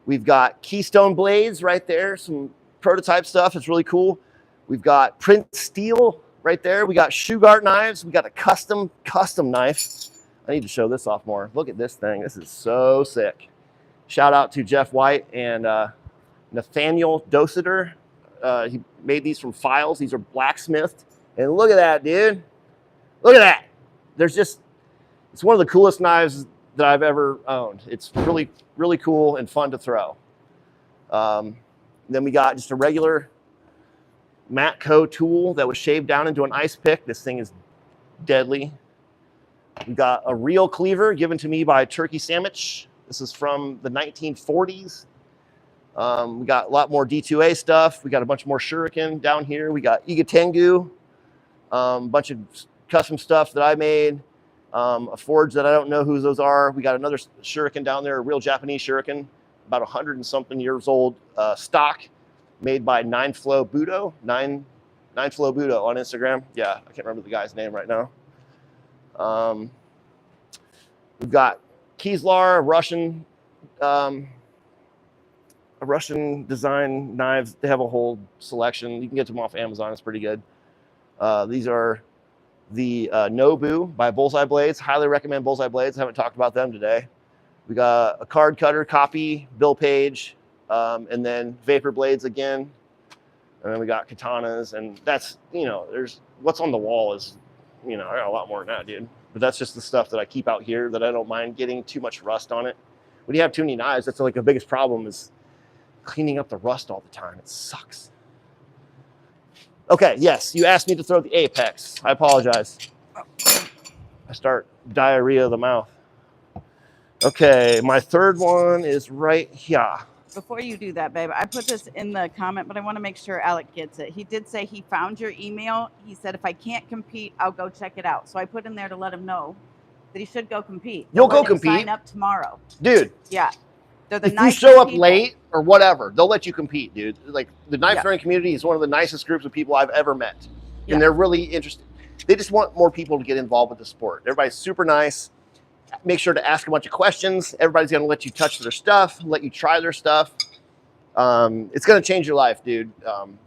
We've got Keystone Blades right there, some prototype stuff. It's really cool. We've got Prince Steel right there. We got Shugart knives. We got a custom knife. I need to show this off more. Look at this thing. This is so sick. Shout out to Jeff White and Nathaniel Dositer. He made these from files. These are blacksmithed. And look at that, dude. Look at that. It's one of the coolest knives that I've ever owned. It's really, really cool and fun to throw. Then we got just a regular Matco tool that was shaved down into an ice pick. This thing is deadly. We got a real cleaver given to me by Turkey Sandwich. This is from the 1940s. We got a lot more D2A stuff. We got a bunch more Shuriken down here. We got Igatengu, a bunch of custom stuff that I made, a forge that I don't know whose those are. We got another Shuriken down there, a real Japanese Shuriken, about 100 and something years old, stock, made by Nine Flow Budo on Instagram. Yeah, I can't remember the guy's name right now. We've got Kieslar, a Russian design knives. They have a whole selection. You can get them off Amazon. It's pretty good. These are the Nobu by Bullseye Blades. Highly recommend Bullseye Blades. I haven't talked about them today. We got a card cutter copy, Bill Page, and then Vapor Blades again. And then we got katanas, and that's, you know, there's what's on the wall is, you know, I got a lot more than that, dude. But that's just the stuff that I keep out here that I don't mind getting too much rust on it. When you have too many knives, that's like the biggest problem is cleaning up the rust all the time. It sucks. Okay, yes, you asked me to throw the Apex. I apologize. I start diarrhea of the mouth. Okay, my third one is right here. Before you do that, babe, I put this in the comment, but I want to make sure Alec gets it. He did say he found your email. He said, if I can't compete, I'll go check it out. So I put in there to let him know that he should go compete. You'll go compete. Sign up tomorrow. Dude. Yeah. If you show up late or whatever, they'll let you compete, dude. Like, the knife throwing community is one of the nicest groups of people I've ever met. And they're really interested. They just want more people to get involved with the sport. Everybody's super nice. Make sure to ask a bunch of questions. Everybody's going to let you touch their stuff, let you try their stuff. It's going to change your life, dude.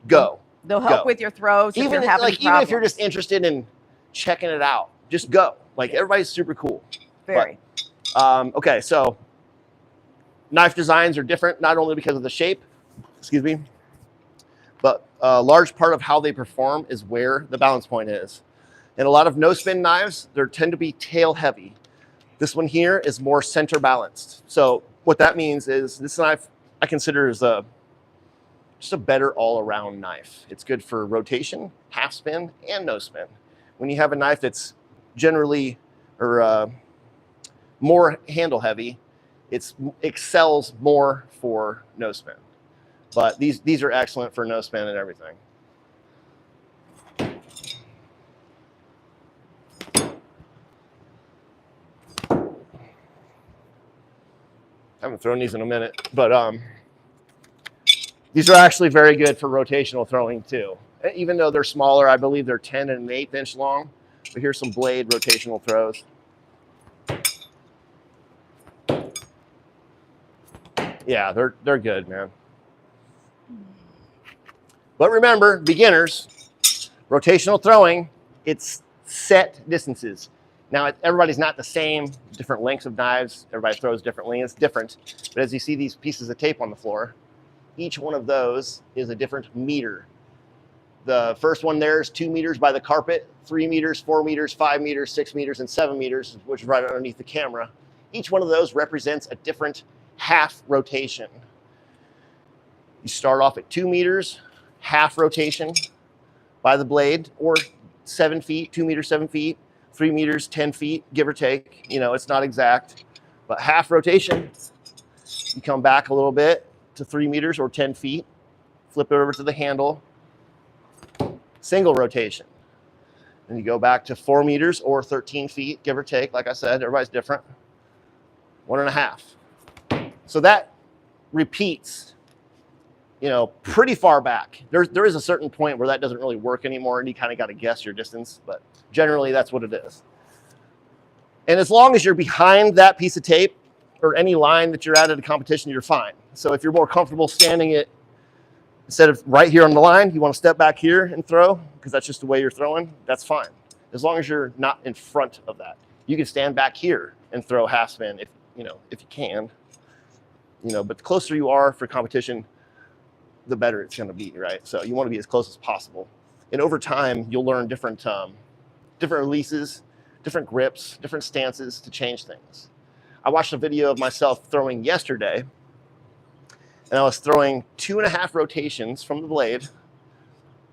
Go. They'll help with your throws. Even even if you're just interested in checking it out, just go. Like everybody's super cool. Very. But, okay, so knife designs are different, not only because of the shape, excuse me, but a large part of how they perform is where the balance point is. And a lot of no-spin knives, they tend to be tail heavy. This one here is more center balanced. So what that means is this knife I consider is just a better all-around knife. It's good for rotation, half spin, and no spin. When you have a knife that's generally or more handle heavy, it excels more for no spin. But these are excellent for no spin and everything. I haven't thrown these in a minute, but these are actually very good for rotational throwing too. Even though they're smaller, I believe they're 10 and 1/8 inch long. But here's some blade rotational throws. Yeah, they're good, man. But remember, beginners, rotational throwing, it's set distances. Now, everybody's not the same, different lengths of knives. Everybody throws differently. It's different. But as you see these pieces of tape on the floor, each one of those is a different meter. The first one there is 2 meters by the carpet, 3 meters, 4 meters, 5 meters, 6 meters, and 7 meters, which is right underneath the camera. Each one of those represents a different half rotation. You start off at 2 meters, half rotation by the blade, or 7 feet, 2 meters, 7 feet, 3 meters, 10 feet, give or take. You know, it's not exact, but half rotation. You come back a little bit to 3 meters or 10 feet, flip it over to the handle, single rotation. Then you go back to 4 meters or 13 feet, give or take. Like I said, everybody's different. 1.5. So that repeats, you know, pretty far back. There is a certain point where that doesn't really work anymore, and you kind of got to guess your distance, but generally that's what it is. And as long as you're behind that piece of tape or any line that you're at a competition, you're fine. So if you're more comfortable standing it, instead of right here on the line, you want to step back here and throw, because that's just the way you're throwing, that's fine. As long as you're not in front of that. You can stand back here and throw half spin if you can. You know, but the closer you are for competition, the better it's going to be, right? So you want to be as close as possible. And over time, you'll learn different releases, different grips, different stances to change things. I watched a video of myself throwing yesterday, and I was throwing 2.5 rotations from the blade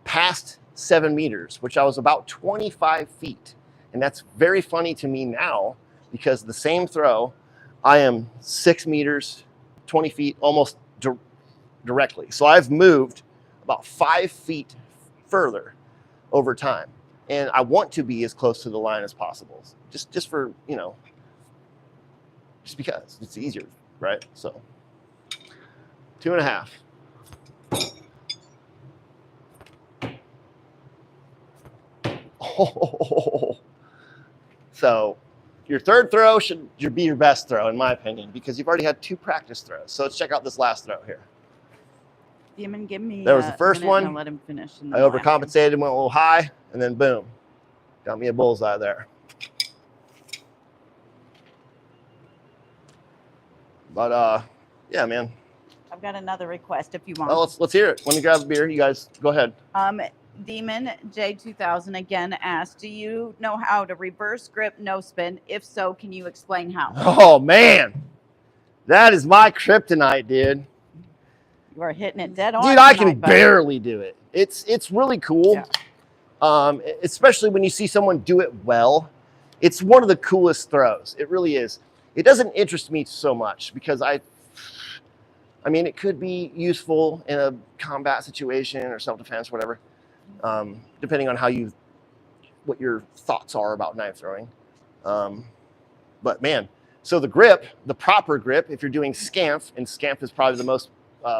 past 7 meters, which I was about 25 feet. And that's very funny to me now, because the same throw, I am 6 meters, 20 feet, almost directly. So I've moved about 5 feet further over time. And I want to be as close to the line as possible. Just for, just because it's easier, right? So 2.5. Oh. So your third throw should be your best throw, in my opinion, because you've already had 2 practice throws. So let's check out this last throw here. Demon, give me. There was the first one. I'll let him finish. I overcompensated, went a little high, and then boom, got me a bullseye there. But yeah, man. I've got another request if you want. Well, let's hear it. When you grab a beer, you guys go ahead. Demon J2000 again asked, do you know how to reverse grip no spin? If so, can you explain how? Oh man, that is my kryptonite, dude. You are hitting it dead on. Dude, I can barely do it. It's really cool. Yeah. Especially when you see someone do it well. It's one of the coolest throws. It really is. It doesn't interest me so much because I mean, it could be useful in a combat situation or self-defense, whatever, depending on what your thoughts are about knife throwing. But man, so the grip, the proper grip, if you're doing scamp, and scamp is probably the most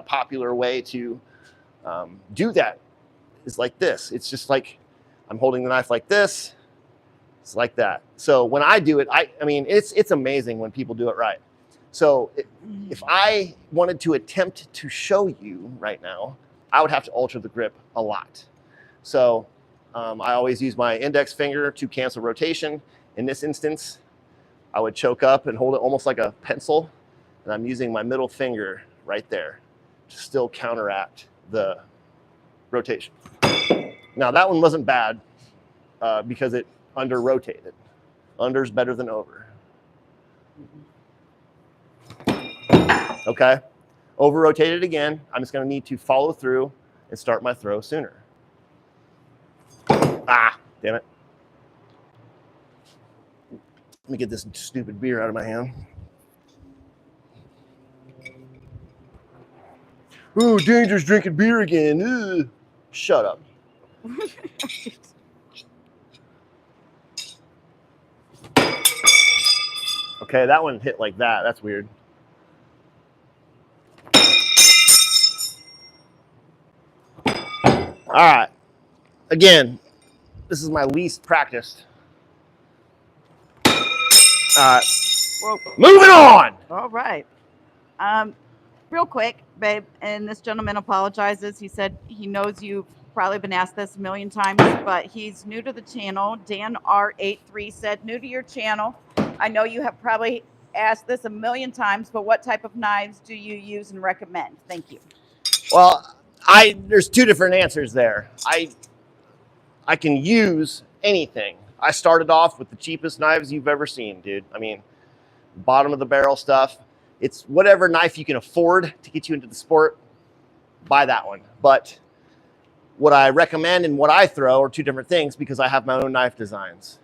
popular way to do that, is like this. It's just like I'm holding the knife like this. It's like that. So when I do it, I mean, it's amazing when people do it right. So if I wanted to attempt to show you right now, I would have to alter the grip a lot. So I always use my index finger to cancel rotation. In this instance, I would choke up and hold it almost like a pencil. And I'm using my middle finger right there to still counteract the rotation. Now that one wasn't bad because it under rotated. Under's better than over. Okay, over rotated again. I'm just gonna need to follow through and start my throw sooner. Ah, damn it. Let me get this stupid beer out of my hand. Ooh, Danger's drinking beer again. Ugh. Shut up. Okay, that one hit like that. That's weird. All right. Again, this is my least practiced. All right. Whoa. Moving on. All right. Real quick, babe, and this gentleman apologizes. He said he knows you've probably been asked this a million times, but he's new to the channel. Dan R83 said, new to your channel. I know you have probably asked this a million times, but what type of knives do you use and recommend? Thank you. Well, there's two different answers there. I can use anything. I started off with the cheapest knives you've ever seen, dude. I mean, bottom of the barrel stuff. It's whatever knife you can afford to get you into the sport, buy that one. But what I recommend and what I throw are two different things because I have my own knife designs.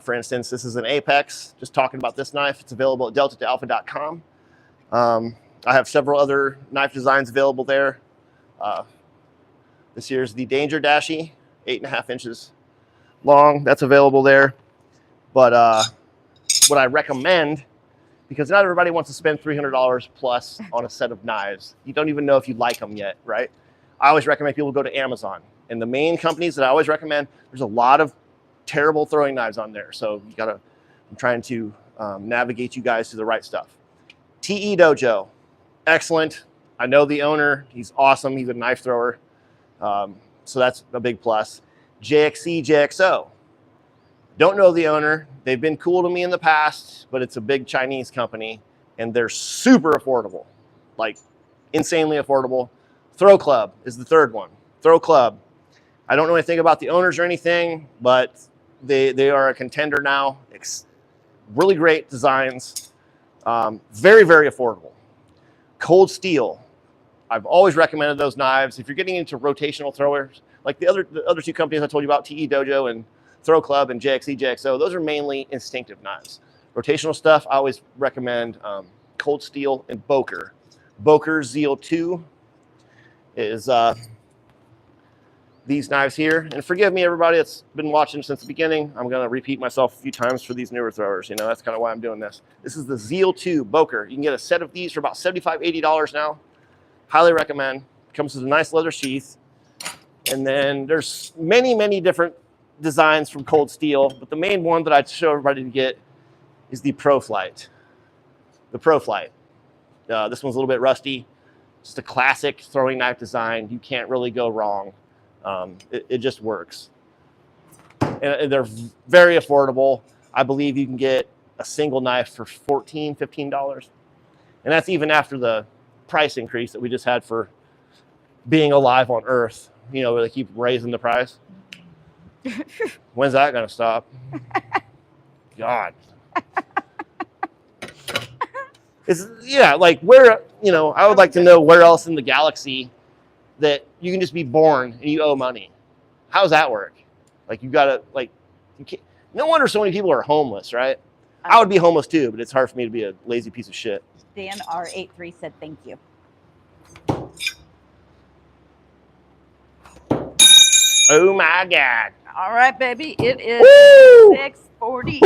For instance, this is an Apex. Just talking about this knife. It's available at delta2alpha.com. I have several other knife designs available there. This here's the Danger Dashi, 8.5 inches long. That's available there. But what I recommend, because not everybody wants to spend $300 plus on a set of knives. You don't even know if you like them yet, right? I always recommend people go to Amazon. And the main companies that I always recommend, there's a lot of terrible throwing knives on there. So you gotta, I'm trying to navigate you guys to the right stuff. TE Dojo, excellent. I know the owner, he's awesome. He's a knife thrower. So that's a big plus. JXC, JXO. Don't know the owner. They've been cool to me in the past, but it's a big Chinese company and they're super affordable, like insanely affordable. Throw Club is the third one. Throw Club. I don't know anything about the owners or anything, but they are a contender now. Really great designs. Very, very affordable. Cold Steel. I've always recommended those knives. If you're getting into rotational throwers, like the other two companies I told you about, TE Dojo and Throw Club and JXC, JXO, those are mainly instinctive knives. Rotational stuff, I always recommend Cold Steel and Boker. Boker Zeal 2 is these knives here. And forgive me, everybody that's been watching since the beginning. I'm going to repeat myself a few times for these newer throwers. You know, that's kind of why I'm doing this. This is the Zeal 2 Boker. You can get a set of these for about $75, $80 now. Highly recommend. Comes with a nice leather sheath. And then there's many, many different designs from Cold Steel, but the main one that I'd show everybody to get is the Pro Flight. The Pro Flight. This one's a little bit rusty. Just a classic throwing knife design. You can't really go wrong. It just works. And they're very affordable. I believe you can get a single knife for $14, $15. And that's even after the price increase that we just had for being alive on Earth. You know, where they keep raising the price. When's that going to stop? God. It's, yeah, like where, you know, I would like to know where else in the galaxy that you can just be born and you owe money. How does that work? Like you got to, like, you can't, no wonder so many people are homeless, right? I would be homeless too, but it's hard for me to be a lazy piece of shit. Dan R83 said thank you. Oh my God. All right, baby. It is 6:48.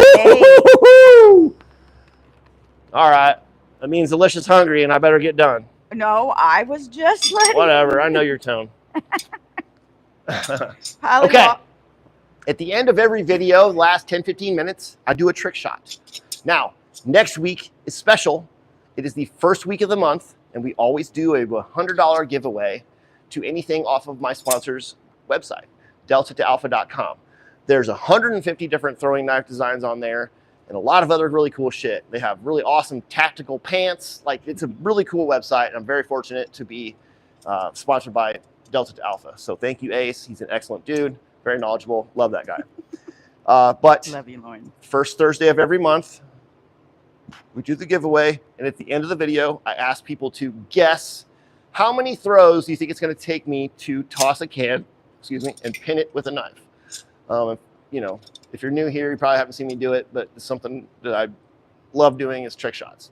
All right. That means Alicia's hungry and I better get done. No, I was just letting Whatever. I know your tone. Okay. At the end of every video, the last 10, 15 minutes, I do a trick shot. Now, next week is special It is the first week of the month, and we always do a $100 giveaway to anything off of my sponsor's website, delta2alpha.com. There's 150 different throwing knife designs on there and a lot of other really cool shit. They have really awesome tactical pants. Like, it's a really cool website, and I'm very fortunate to be sponsored by Delta to Alpha. So thank you, Ace. He's an excellent dude, very knowledgeable. Love that guy. But love you, Lauren. First Thursday of every month, we do the giveaway, and at the end of the video, I ask people to guess how many throws do you think it's going to take me to toss a can, and pin it with a knife. You know, if you're new here, you probably haven't seen me do it, but it's something that I love doing is trick shots.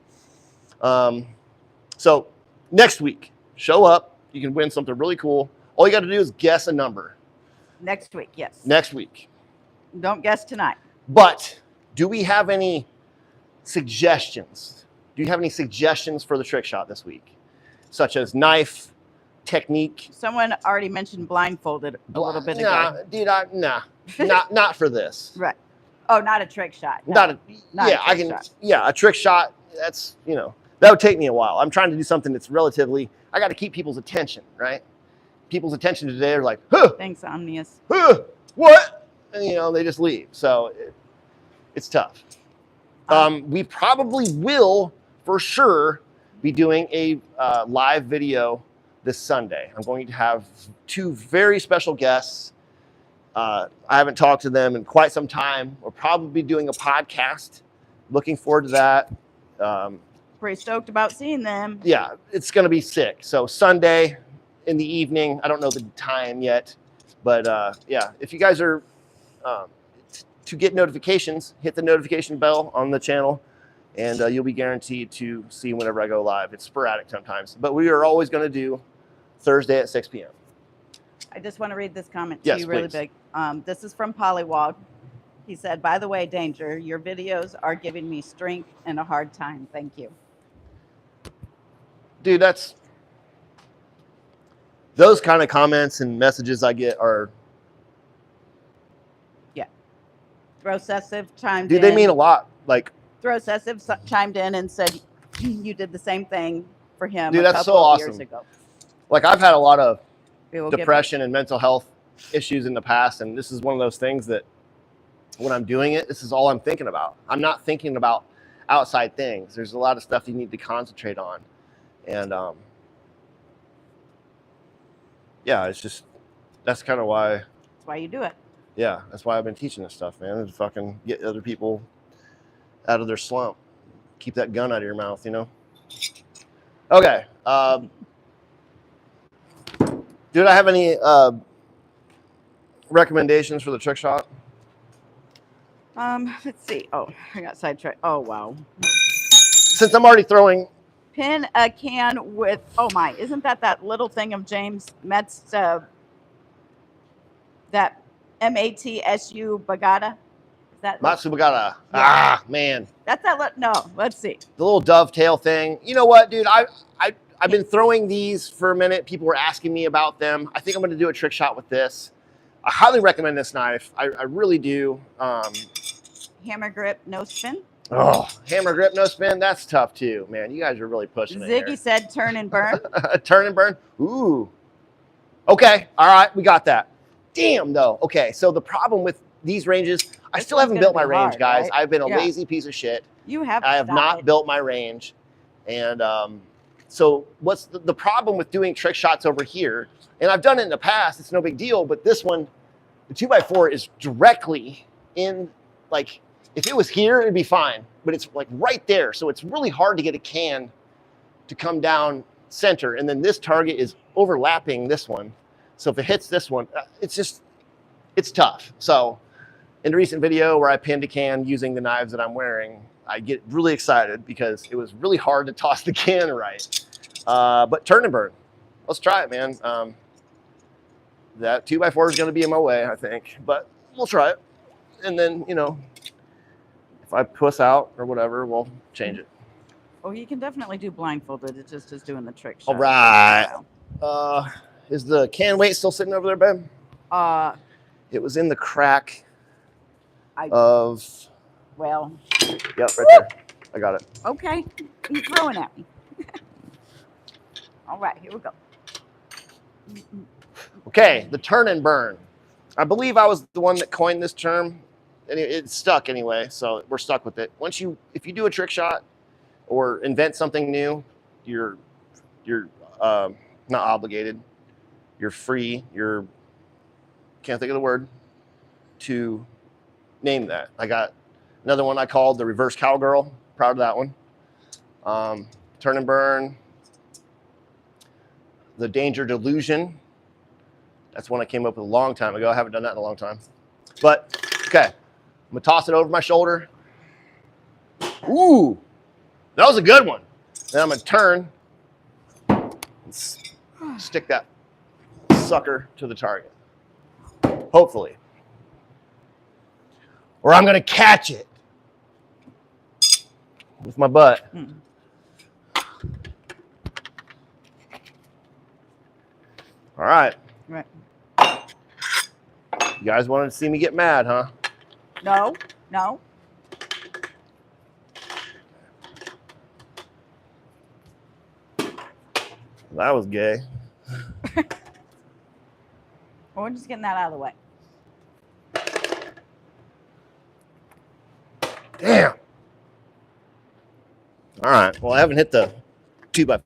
So next week, show up. You can win something really cool. All you got to do is guess a number. Next week, yes. Next week. Don't guess tonight. But do we have any suggestions? Do you have any suggestions for the trick shot this week? Such as knife, technique? Someone already mentioned blindfolded a little bit ago. Dude, not for this. Right. Oh, not a trick shot. No. Not a trick shot. Yeah, a trick shot. That's, you know, that would take me a while. I'm trying to do something that's relatively, I got to keep people's attention, right? People's attention today are like, huh. Thanks, Omnius. Huh, what? And, you know, they just leave. So it's tough. We probably will, for sure, be doing a live video this Sunday. I'm going to have two very special guests. I haven't talked to them in quite some time. We'll probably be doing a podcast. Looking forward to that. Pretty stoked about seeing them. Yeah, it's going to be sick. So Sunday in the evening, I don't know the time yet, but yeah, if you guys are to get notifications, hit the notification bell on the channel, and you'll be guaranteed to see whenever I go live. It's sporadic sometimes, but we are always going to do Thursday at 6 p.m. I just want to read this comment to Yes, you really please. big. This is from Pollywog. He said, by the way, Danger, your videos are giving me strength and a hard time. Thank you. Dude, those kind of comments and messages I get are... Yeah. Throwcessive chimed in. Dude, they mean a lot. Like, Throwcessive chimed in and said you did the same thing for him. Dude, a that's so couple of awesome. Years ago. Like, I've had a lot of Depression depression and mental health issues in the past, and this is one of those things that when I'm doing it, this is all I'm thinking about. I'm not thinking about outside things. There's a lot of stuff you need to concentrate on, and yeah, it's just, that's kind of why. That's why you do it. Yeah, that's why I've been teaching this stuff, man. To fucking get other people out of their slump. Keep that gun out of your mouth, you know. Okay. Did I have any recommendations for the trick shot? Let's see. Oh, I got sidetracked. Oh, wow. Since I'm already throwing. Pin a can with, oh my, isn't that little thing of James Metz, that MATSU Bagada? Is that Matsu Bagada. Yeah. Ah, man. That's that, no, let's see. The little dovetail thing. You know what, dude? I've been throwing these for a minute. People were asking me about them. I think I'm going to do a trick shot with this. I highly recommend this knife. I really do. Hammer grip, no spin. Oh, hammer grip, no spin. That's tough too, man. You guys are really pushing it. Ziggy said turn and burn. Turn and burn. Ooh. Okay. All right. We got that. Damn, though. Okay. So the problem with these ranges, I still haven't built my range, guys. Right? I've been a lazy piece of shit. You have. I have not built my range. And so what's the problem with doing trick shots over here? And I've done it in the past. It's no big deal. But this one, the 2x4 is directly in, like, if it was here, it'd be fine. But it's like right there. So it's really hard to get a can to come down center. And then this target is overlapping this one. So if it hits this one, it's tough. So in a recent video where I pinned a can using the knives that I'm wearing, I get really excited because it was really hard to toss the can right. But turn and burn. Let's try it, man. That 2x4 is going to be in my way, I think. But we'll try it. And then, you know, if I puss out or whatever, we'll change it. Oh, you can definitely do blindfolded. It just is doing the trick shot. All right. Is the can weight still sitting over there, babe? It was in the crack of... Well. Yep, right there. I got it. Okay. You're throwing at me. All right, here we go. Okay, the turn and burn. I believe I was the one that coined this term, and it stuck anyway, so we're stuck with it. If you do a trick shot or invent something new, you're not obligated. You're free. Can't think of the word to name that. I got another one I called the reverse cowgirl. Proud of that one. Turn and burn. The danger delusion. That's one I came up with a long time ago. I haven't done that in a long time. But, okay. I'm going to toss it over my shoulder. Ooh, that was a good one. Then I'm going to turn and stick that sucker to the target. Hopefully. Or I'm going to catch it with my butt. All right. Right. You guys wanted to see me get mad, huh? No, no. That was gay. We're just getting that out of the way. Damn. All right. Well, I haven't hit the 2x4.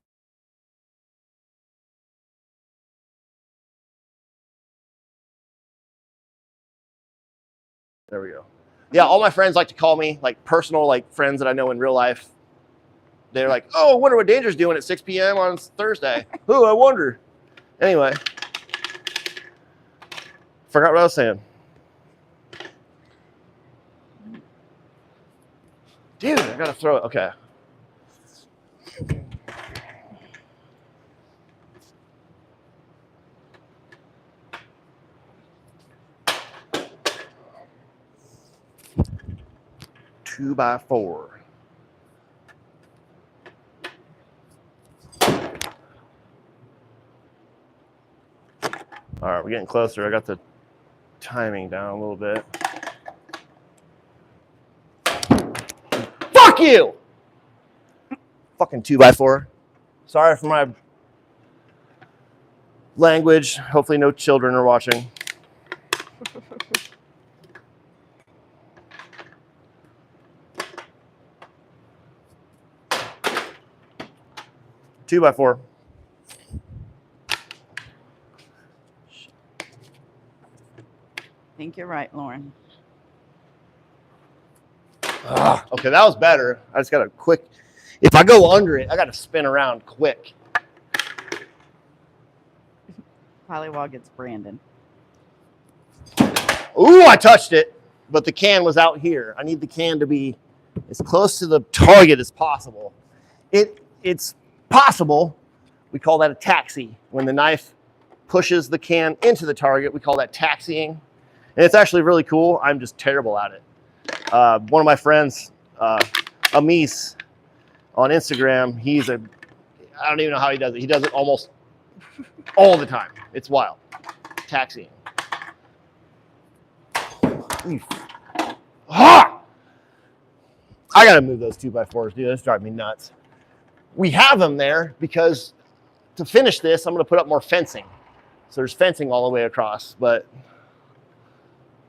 There we go. Yeah, all my friends like to call me, like personal, like friends that I know in real life. They're like, oh, I wonder what Danger's doing at 6 p.m. on Thursday. Ooh, I wonder. Anyway. Forgot what I was saying. Dude, I gotta throw it. Okay. Two by four. All right, we're getting closer. I got the timing down a little bit. Fuck you! Fucking 2x4. Sorry for my language. Hopefully no children are watching. Two by four. I think you're right, Lauren. Okay, that was better. I just got a quick. If I go under it, I got to spin around quick. Polywog gets Brandon. Ooh, I touched it, but the can was out here. I need the can to be as close to the target as possible. It's possible. We call that a taxi. When the knife pushes the can into the target, we call that taxiing. And it's actually really cool. I'm just terrible at it. One of my friends, Amis, on Instagram, I don't even know how he does it. He does it almost all the time. It's wild. Taxiing. Ah! I gotta move those 2x4s, dude. That's driving me nuts. We have them there because to finish this, I'm gonna put up more fencing. So there's fencing all the way across, but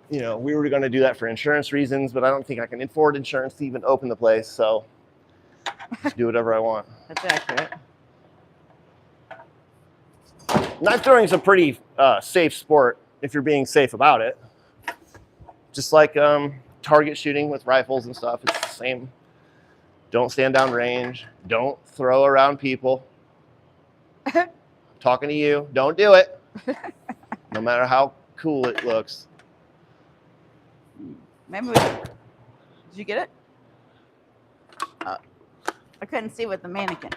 you know, we were gonna do that for insurance reasons, but I don't think I can afford insurance to even open the place, so just do whatever I want. That's accurate. Knife throwing is a pretty safe sport if you're being safe about it. Just like target shooting with rifles and stuff, it's the same. Don't stand down range. Don't throw around people. I'm talking to you. Don't do it. No matter how cool it looks. Maybe did you get it? I couldn't see with the mannequin.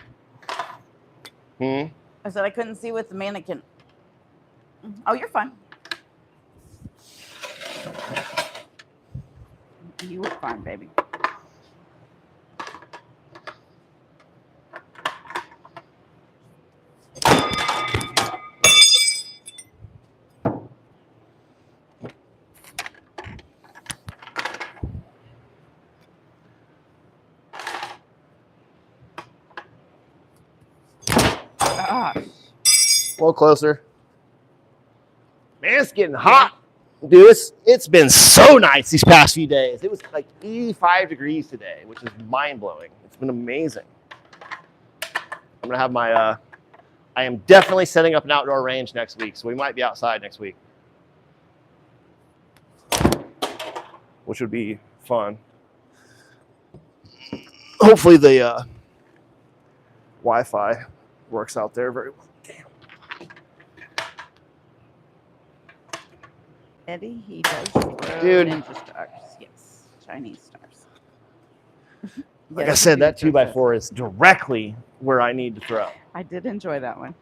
I said I couldn't see with the mannequin. Oh, you're fine. You were fine, baby. Gosh. A little closer. Man, it's getting hot. Dude, it's been so nice these past few days. It was like 85 degrees today, which is mind-blowing. It's been amazing. I'm gonna have my I am definitely setting up an outdoor range next week, so we might be outside next week, which would be fun. Hopefully the Wi-Fi works out there very well. Damn. Eddie, he does throw Dude. ninja stars. Yes, Chinese stars. Like I said, that 2x4 is directly where I need to throw. I did enjoy that one.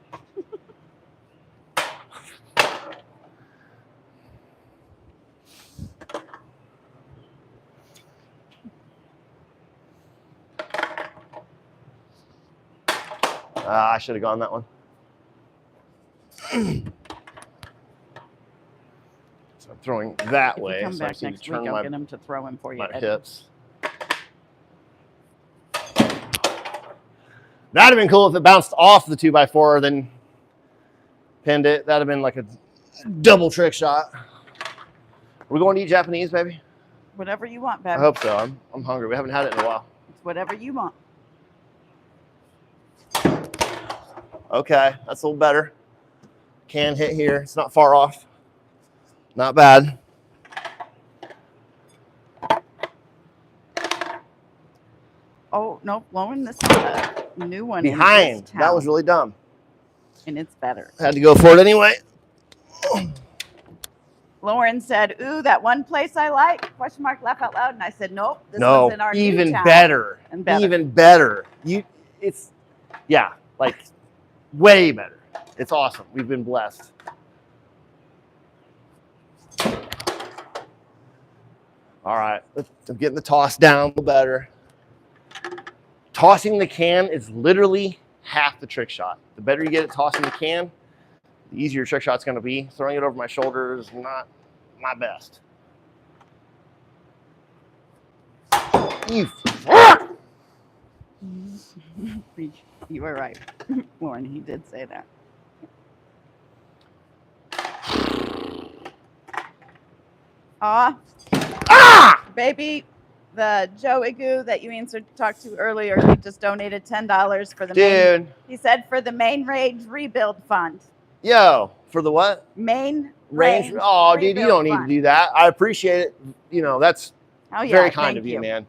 I should have gone that one. So I'm throwing that If way. you come So back I just need next to week, turn I'll get him to throw him for you. my Eddie. hips. That'd have been cool if it bounced off the 2x4, then pinned it. That'd have been like a double trick shot. Are we going to eat Japanese, baby? Whatever you want, baby. I hope so. I'm hungry. We haven't had it in a while. It's whatever you want. Okay, that's a little better. Can hit here. It's not far off. Not bad. Oh, no, Lauren, this is a new one. Behind. In this That was town, really dumb. and it's better. Had to go for it anyway. Lauren said, ooh, that one place I like, question mark, laugh out loud. And I said, nope, this No, one's in our new even town. better. And better. Even better. Yeah, like way better. It's awesome. We've been blessed. All right, I'm getting the toss down a little better. Tossing the can is literally half the trick shot. The better you get at tossing the can, the easier your trick shot's going to be. Throwing it over my shoulder is not my best. You fuck! You were right, Lauren. He did say that. Baby, the Joe Igu that you talked to earlier, he just donated $10 for the Dude. He said for the main range rebuild fund. Yo, for the what? Main Range. Oh, dude, you don't need to do that. I appreciate it. You know, that's very kind of you, man.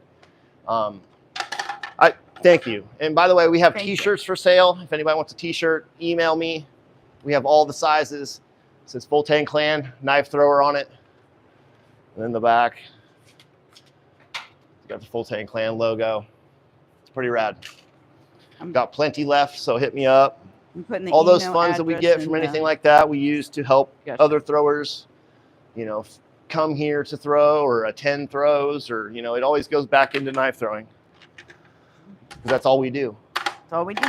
I thank you. And by the way, we have T-shirts for sale. If anybody wants a T-shirt, email me. We have all the sizes. It says Full Tank Clan knife thrower on it. And in the back, got the Full Tank Clan logo. It's pretty rad. Got plenty left, so hit me up. All those funds that we get from anything like that, we use to help other throwers, you know, come here to throw or attend throws, or, you know, it always goes back into knife throwing. Because that's all we do. That's all we do.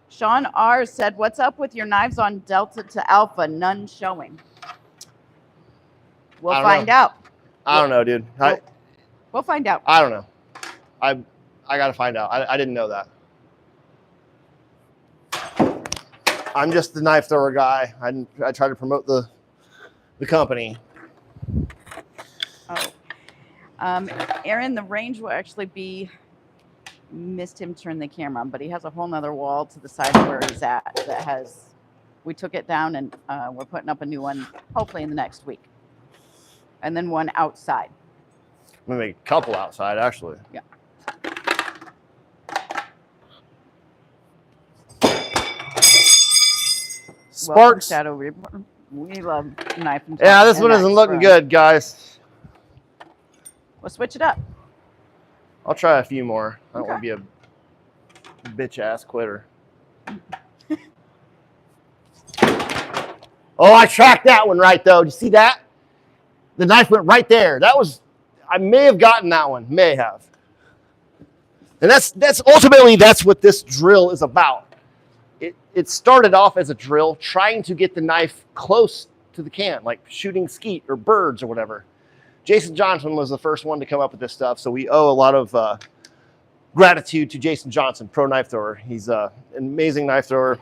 Sean R. said, what's up with your knives on Delta to Alpha? None showing. We'll find out. I don't know, dude. We'll find out. I don't know. I got to find out. I didn't know that. I'm just the knife thrower guy. I try to promote the company. Oh. Aaron, the range will actually be, missed him turn the camera on, but he has a whole nother wall to the side of where he's at that has, we took it down and we're putting up a new one hopefully in the next week. And then one outside. I'm going to make a couple outside, actually. Yeah. Sparks. Shadow Reaper. We love knife and yeah, this one isn't looking good, guys. We'll switch it up. I'll try a few more. I don't want to be a bitch-ass quitter. Oh, I tracked that one right, though. Did you see that? The knife went right there. That was, I may have gotten that one. May have. And that's ultimately, that's what this drill is about. It started off as a drill trying to get the knife close to the can, like shooting skeet or birds or whatever. Jason Johnson was the first one to come up with this stuff, so we owe a lot of gratitude to Jason Johnson, pro knife thrower. He's an amazing knife thrower.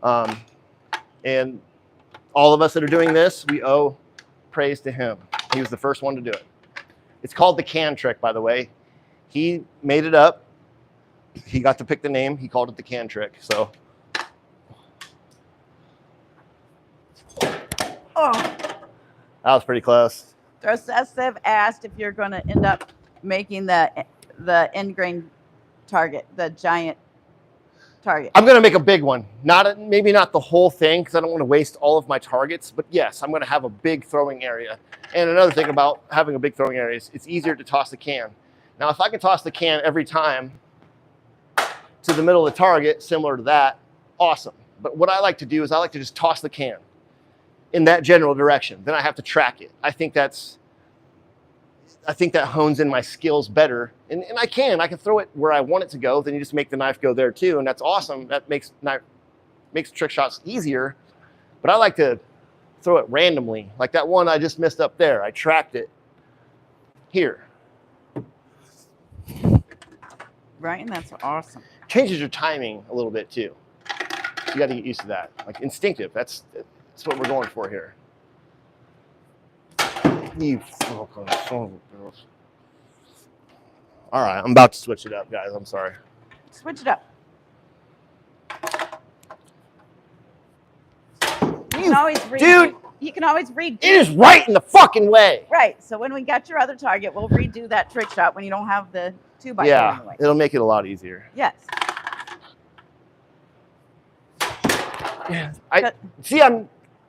And all of us that are doing this, we owe praise to him. He was the first one to do it. It's called the can trick, by the way. He made it up. He got to pick the name. He called it the can trick. So. Oh. That was pretty close. Processive asked if you're going to end up making the end grain target, the giant target. I'm going to make a big one. Maybe not the whole thing because I don't want to waste all of my targets. But yes, I'm going to have a big throwing area. And another thing about having a big throwing area is it's easier to toss the can. Now, if I can toss the can every time to the middle of the target, similar to that, awesome. But what I like to do is I like to just toss the can in that general direction. Then I have to track it. I think that hones in my skills better. And I can throw it where I want it to go. Then you just make the knife go there too. And that's awesome. That makes trick shots easier. But I like to throw it randomly. Like that one I just missed up there. I tracked it here. Right, and that's awesome. Changes your timing a little bit too. You got to get used to that. Like instinctive. That's what we're going for here. You fucking son of a bitch. All right, I'm about to switch it up, guys. I'm sorry. Switch it up. You can always read. Dude, you can always read. It is right in the fucking way. Right. So when we get your other target, we'll redo that trick shot when you don't have the 2x4 yeah, in the way. It'll make it a lot easier. Yes. Yeah, I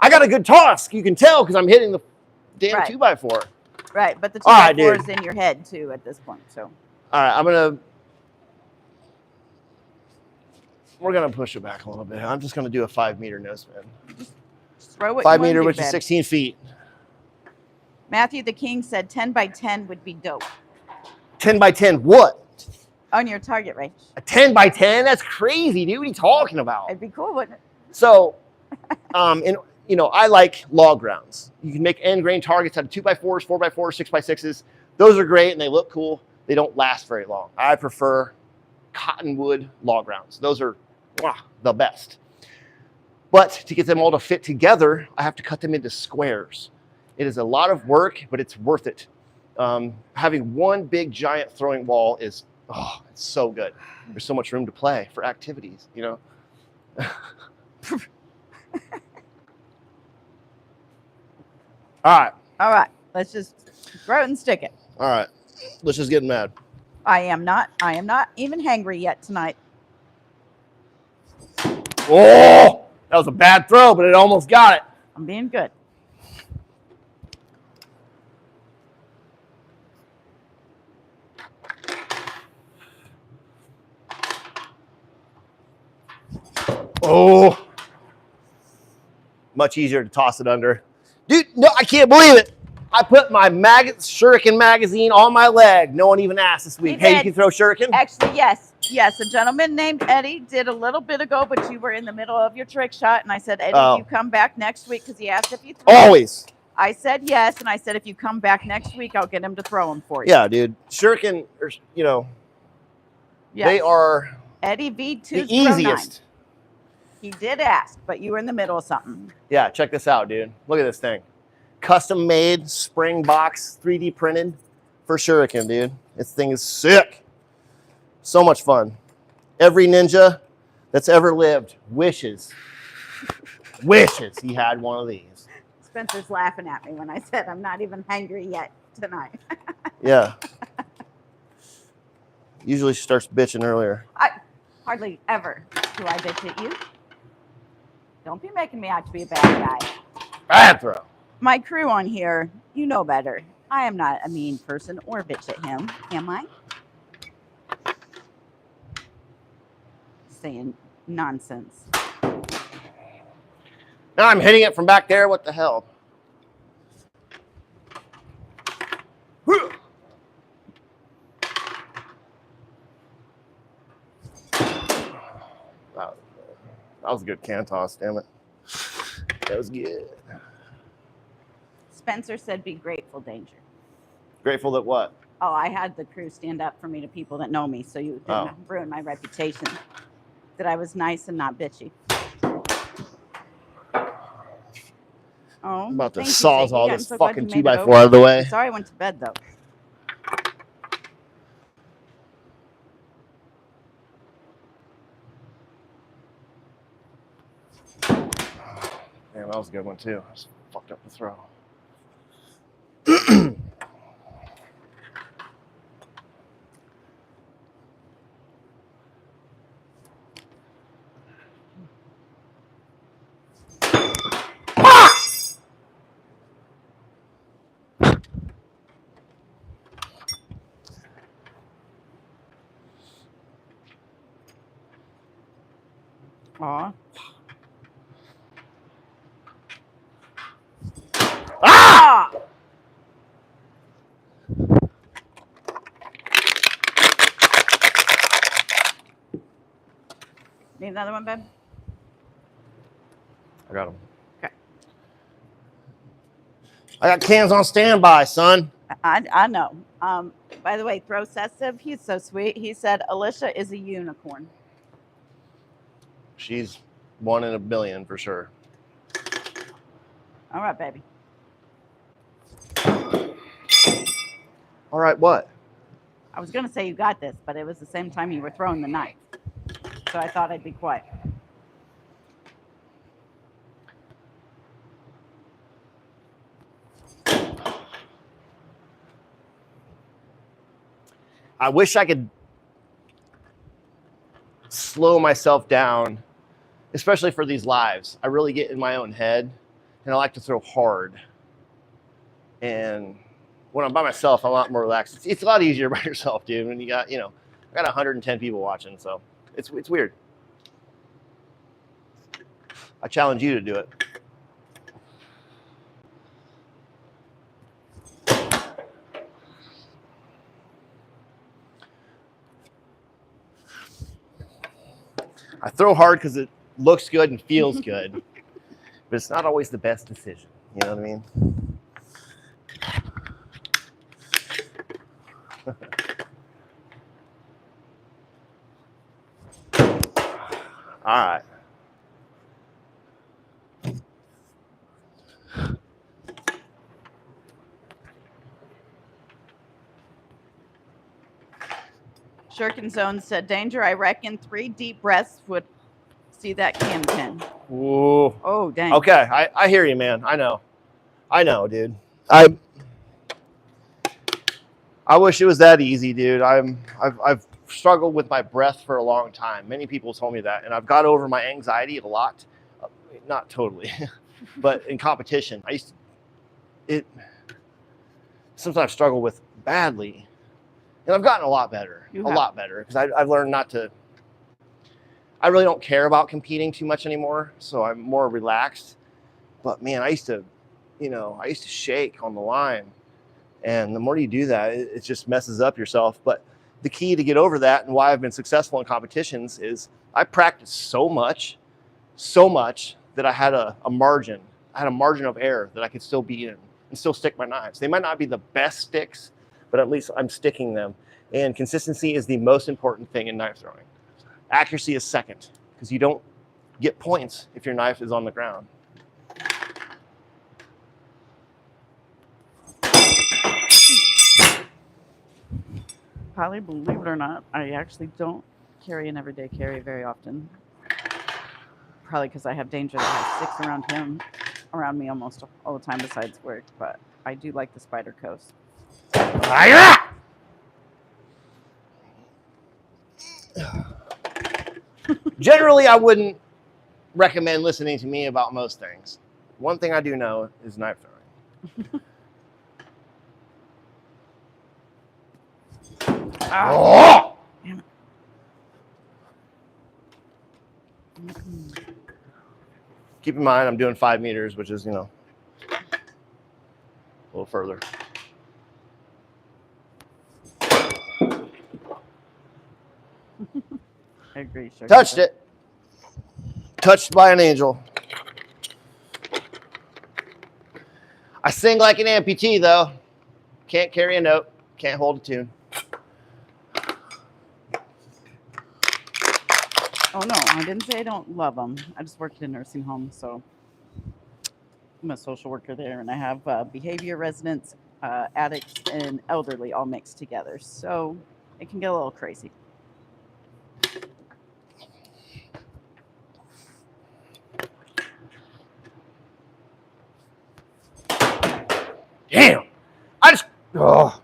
got a good toss. You can tell because I'm hitting the damn right. 2x4. Right, but the 2x4 is in your head too at this point. So. All right, we're gonna push it back a little bit. I'm just gonna do a 5-meter no spin. Just throw what 5 meter, which is 16 feet. Matthew the King said 10 by 10 would be dope. 10 by 10 what? On your target range. A 10 by 10? That's crazy, dude. What are you talking about? It'd be cool, wouldn't it? So, I like log rounds. You can make end grain targets out of 2x4s, 4x4s, 6x6s. Those are great and they look cool. They don't last very long. I prefer cottonwood log rounds. Those are the best. But to get them all to fit together, I have to cut them into squares. It is a lot of work, but it's worth it. Having one big giant throwing wall is, it's so good. There's so much room to play for activities, All right. Let's just throw it and stick it. All right. Let's just get mad. I am not even hangry yet tonight. Oh, that was a bad throw, but it almost got it. I'm being good. Oh, much easier to toss it under. Dude, no, I can't believe it. I put my Shuriken magazine on my leg. No one even asked this week. Hey, you can throw Shuriken? Actually, yes. Yes, a gentleman named Eddie did a little bit ago, but you were in the middle of your trick shot, and I said, Eddie, if you come back next week, because he asked if you threw. Always. I said yes, and I said, if you come back next week, I'll get him to throw them for you. Yeah, dude. Shuriken, they are Eddie V2's the easiest. He did ask, but you were in the middle of something. Yeah, check this out, dude. Look at this thing. Custom made, spring box, 3D printed for Shuriken, dude. This thing is sick. So much fun. Every ninja that's ever lived wishes he had one of these. Spencer's laughing at me when I said I'm not even hangry yet tonight. Yeah. Usually she starts bitching earlier. I hardly ever do I bitch at you. Don't be making me out to be a bad guy. Bad throw. My crew on here, you know better. I am not a mean person or bitch at him, am I? Saying nonsense. Now I'm hitting it from back there. What the hell? That was a good can toss, damn it. That was good. Spencer said be grateful, Danger. Grateful that what? Oh, I had the crew stand up for me to people that know me, so you didn't ruin my reputation. That I was nice and not bitchy. Oh, I'm about to thank you, sawzall Ziggy. I'm this so glad fucking you made it 2x4 over. out of the way. I'm sorry I went to bed, though. Damn, that was a good one, too. I just fucked up the throw. Aw. Ah! Need another one, babe? I got him. Okay. I got cans on standby, son. I know. By the way, Throwcessive, he's so sweet. He said Alicia is a unicorn. She's 1 in a billion for sure. All right, baby. All right, what? I was going to say you got this, but it was the same time you were throwing the knife. So I thought I'd be quiet. I wish I could slow myself down, especially for these lives. I really get in my own head, and I like to throw hard. And when I'm by myself, I'm a lot more relaxed. It's a lot easier by yourself, dude. When you got, I got 110 people watching, so it's weird. I challenge you to do it. I throw hard because it looks good and feels good, but it's not always the best decision. You know what I mean? All right. Shurkin Zone said, Danger, I reckon 3 deep breaths would see that can pin. Ooh. Oh, dang. Okay, I hear you, man. I know, dude. I wish it was that easy, dude. I've struggled with my breath for a long time. Many people told me that, and I've got over my anxiety a lot. Not totally, but in competition, sometimes struggle with badly, and I've gotten a lot better, because I've learned not to. I really don't care about competing too much anymore, so I'm more relaxed. But man, I used to shake on the line. And the more you do that, it just messes up yourself. But the key to get over that and why I've been successful in competitions is I practiced so much that I had a margin. I had a margin of error that I could still be in and still stick my knives. They might not be the best sticks, but at least I'm sticking them. And consistency is the most important thing in knife throwing. Accuracy is second, because you don't get points if your knife is on the ground. Probably, believe it or not, I actually don't carry an everyday carry very often. Probably because I have Danger that has 6 around me almost all the time besides work. But I do like the Spider Coast. Generally, I wouldn't recommend listening to me about most things. One thing I do know is knife throwing. Oh! Damn it. Keep in mind, I'm doing 5 meters, which is, a little further. I agree. Sure. Touched it. Touched by an angel. I sing like an amputee, though. Can't carry a note. Can't hold a tune. Oh no, I didn't say I don't love them. I just worked in a nursing home, so I'm a social worker there, and I have behavior residents, addicts, and elderly all mixed together. So it can get a little crazy. Damn. Oh.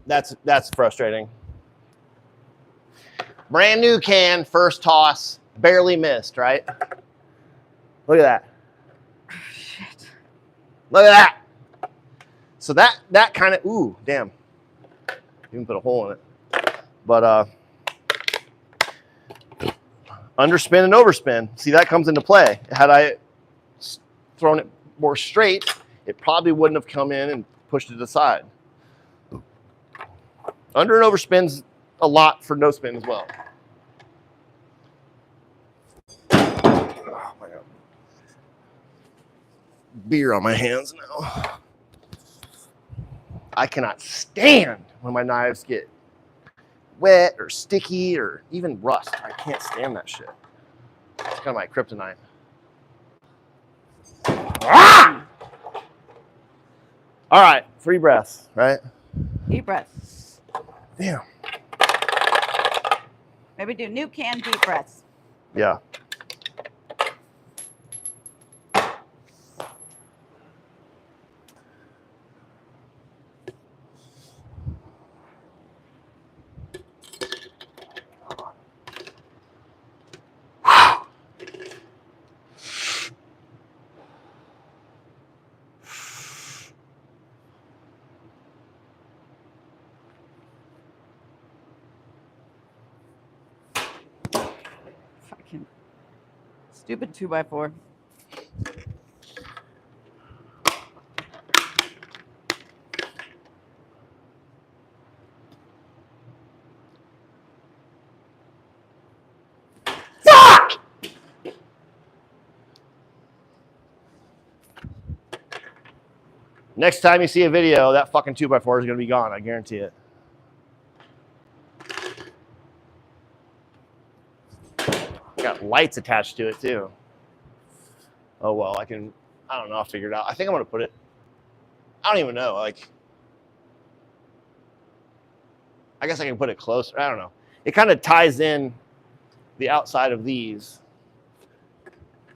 That's frustrating. Brand new can, first toss, barely missed, right? Look at that. Shit. Look at that. So that kind of, ooh, damn. Even put a hole in it. But underspin and overspin. See, that comes into play. Had I thrown it more straight, it probably wouldn't have come in and pushed it aside. Under and overspin's a lot for no spin as well. Oh my God. Beer on my hands now. I cannot stand when my knives get wet or sticky or even rust. I can't stand that shit. It's kind of my kryptonite. Ah! All right, 3 breaths, right? Deep breaths. Damn. Maybe do new can deep breaths. Yeah. Fucking stupid 2x4. Fuck! Next time you see a video, that fucking 2x4 is going to be gone. I guarantee it. Got lights attached to it too. Oh well, I don't know, I'll figure it out. I think I'm going to put it, I don't even know, like, I guess I can put it closer. I don't know. It kind of ties in the outside of these.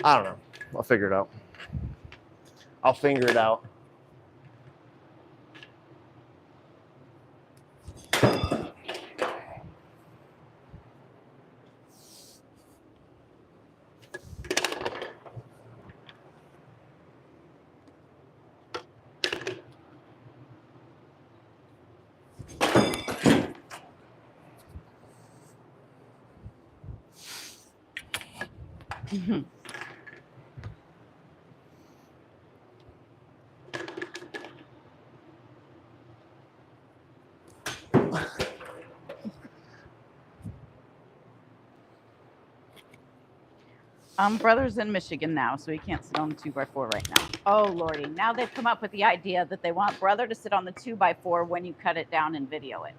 I don't know. I'll figure it out. I'll figure it out. Brother's in Michigan now, so he can't sit on the 2x4 right now. Oh, Lordy. Now they've come up with the idea that they want brother to sit on the 2x4 when you cut it down and video it.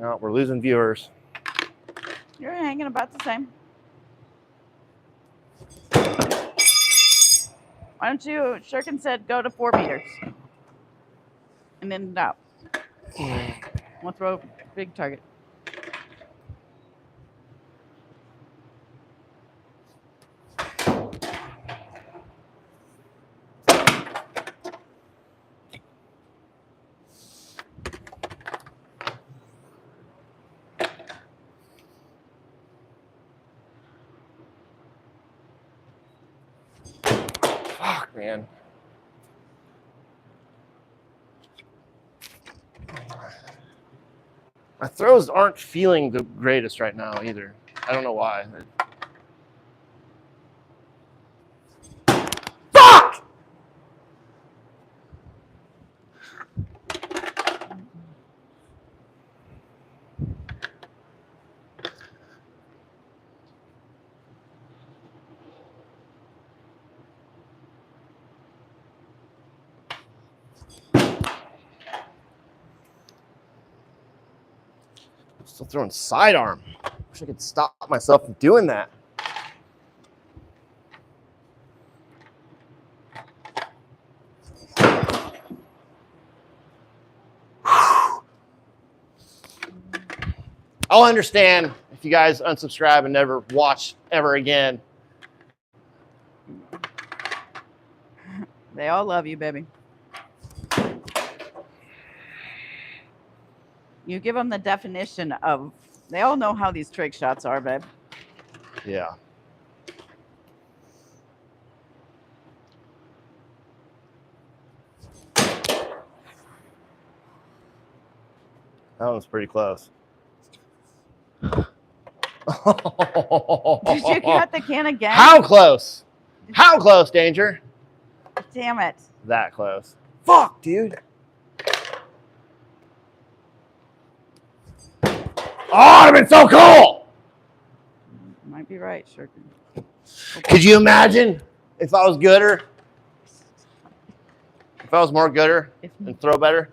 No, we're losing viewers. You're hanging about the same. Why don't you, Shurkin said, go to 4 meters. And then out. We'll throw a big target. Fuck, man. My throws aren't feeling the greatest right now either. I don't know why. Fuck! Still throwing sidearm. Wish I could stop myself from doing that. I'll understand if you guys unsubscribe and never watch ever again. They all love you, baby. You give them the definition of, they all know how these trick shots are, babe. Yeah. That was pretty close. Did you cut the can again? How close? How close, Danger? Damn it. That close. Fuck, dude. Oh, I've been so cool. Might be right, sure. Could you imagine if I was gooder? If I was more gooder and throw better?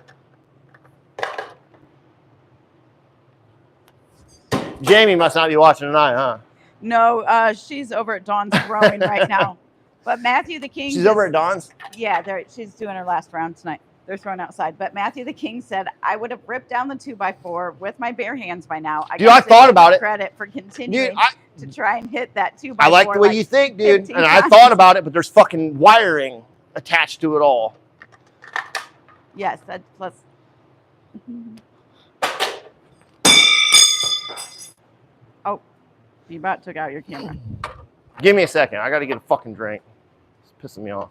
Jamie must not be watching tonight, huh? No, she's over at Dawn's throwing right now. But Matthew the King. She's over at Dawn's? Yeah, she's doing her last round tonight. They're throwing outside. But Matthew the King said, I would have ripped down the 2x4 with my bare hands by now. Dude, I thought about it. Credit for continuing to try and hit that 2x4. I like the way you think, dude. And I thought about it, but there's fucking wiring attached to it all. Yes, that's plus. Oh, you about took out your camera. Give me a second. I got to get a fucking drink. It's pissing me off.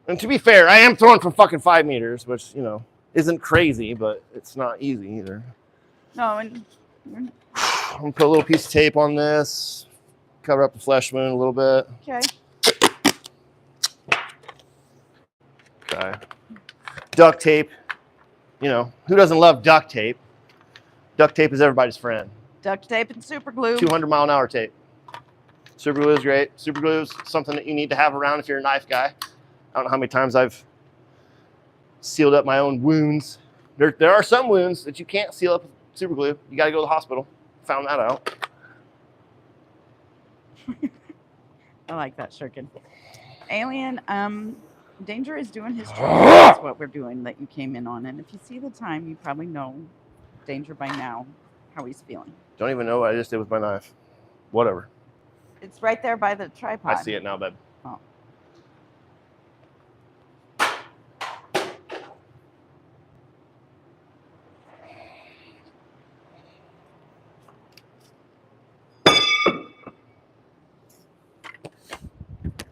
And to be fair, I am throwing from fucking 5 meters, which, you know, isn't crazy, but it's not easy either. No, and I'm gonna put a little piece of tape on this, cover up the flesh wound a little bit. Okay. Okay. Duct tape. You know, who doesn't love duct tape? Duct tape is everybody's friend. Duct tape and super glue. 200-mile-an-hour tape. Super glue is great. Super glue is something that you need to have around if you're a knife guy. I don't know how many times I've sealed up my own wounds. There are some wounds that you can't seal up with super glue. You got to go to the hospital. Found that out. I like that, Shurkin. Alien, Danger is doing his job. That's what we're doing that you came in on. And if you see the time, you probably know Danger by now, how he's feeling. Don't even know what I just did with my knife. Whatever. It's right there by the tripod. I see it now, babe. Oh.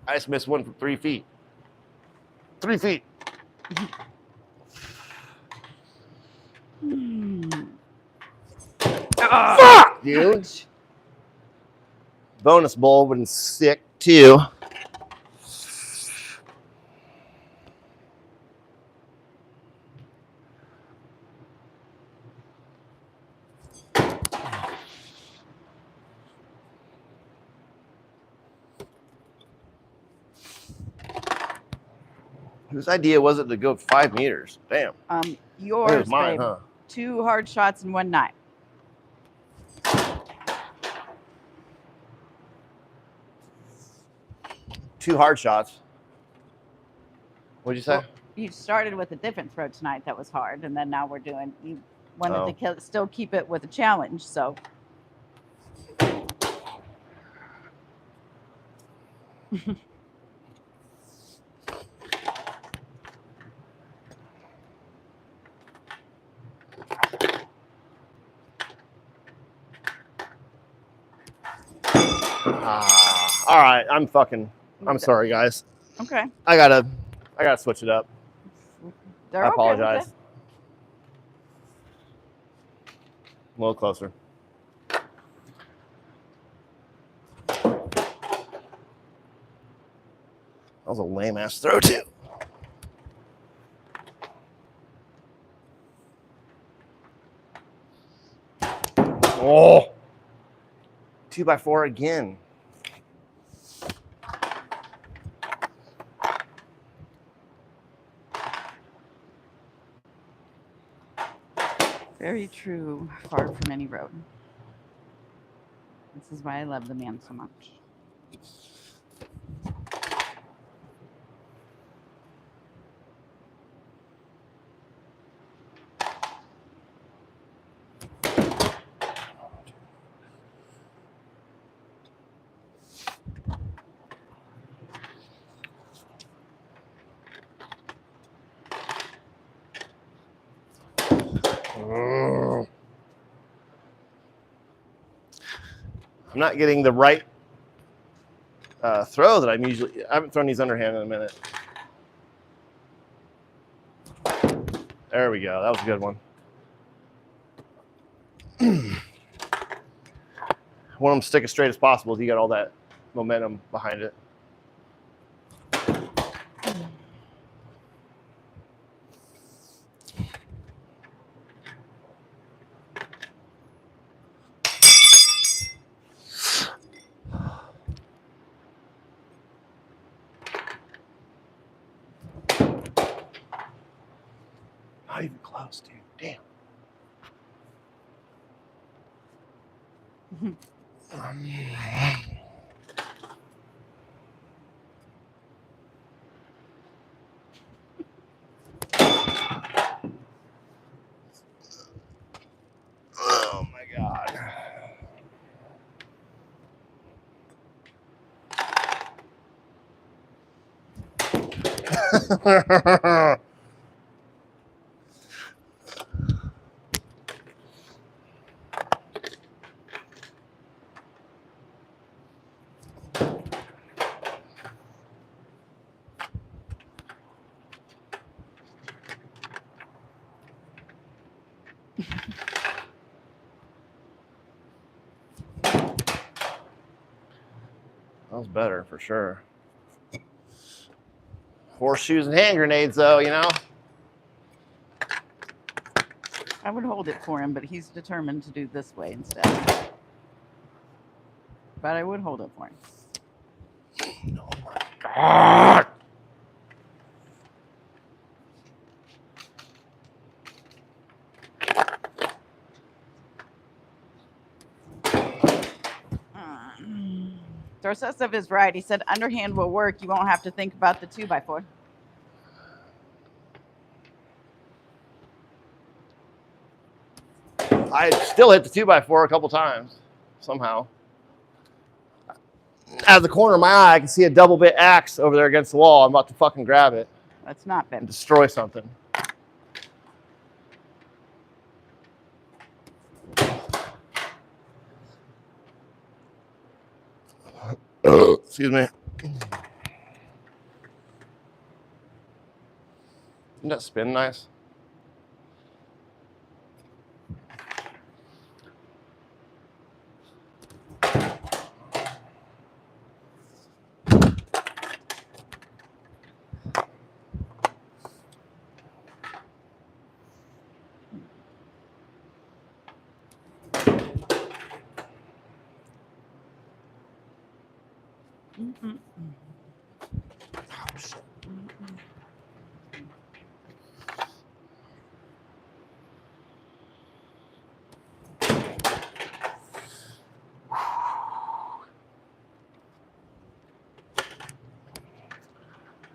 I just missed one from 3 feet. 3 feet. Fuck, dude. Bonus bowl would have been sick too. Whose idea was it to go 5 meters? Damn. Yours, it was mine, babe. huh? 2 hard shots and 1 knife. Two hard shots. What'd you say? Well, you started with a different throw tonight that was hard, and then now we're doing. You wanted to still keep it with a challenge, so. All right, I'm sorry, guys. Okay. I gotta switch it up. They're I apologize. A little closer. That was a lame ass throw too. Oh, 2x4 again. Very true. Far from any road. This is why I love the man so much. I'm not getting the right throw that I'm usually. I haven't thrown these underhand in a minute. There we go. That was a good one. I want them to stick as straight as possible. You got all that momentum behind it. Not even close, dude. Damn. Oh my God. That was better for sure. Horseshoes and hand grenades, though, you know. I would hold it for him, but he's determined to do this way instead. But I would hold it for him. Oh my God. Dorcesov is right. He said underhand will work. You won't have to think about the 2x4. I still hit the 2x4 a couple times, somehow. Out of the corner of my eye, I can see a double bit axe over there against the wall. I'm about to fucking grab it. That's not bad. And destroy something. Excuse me. Isn't that spin nice?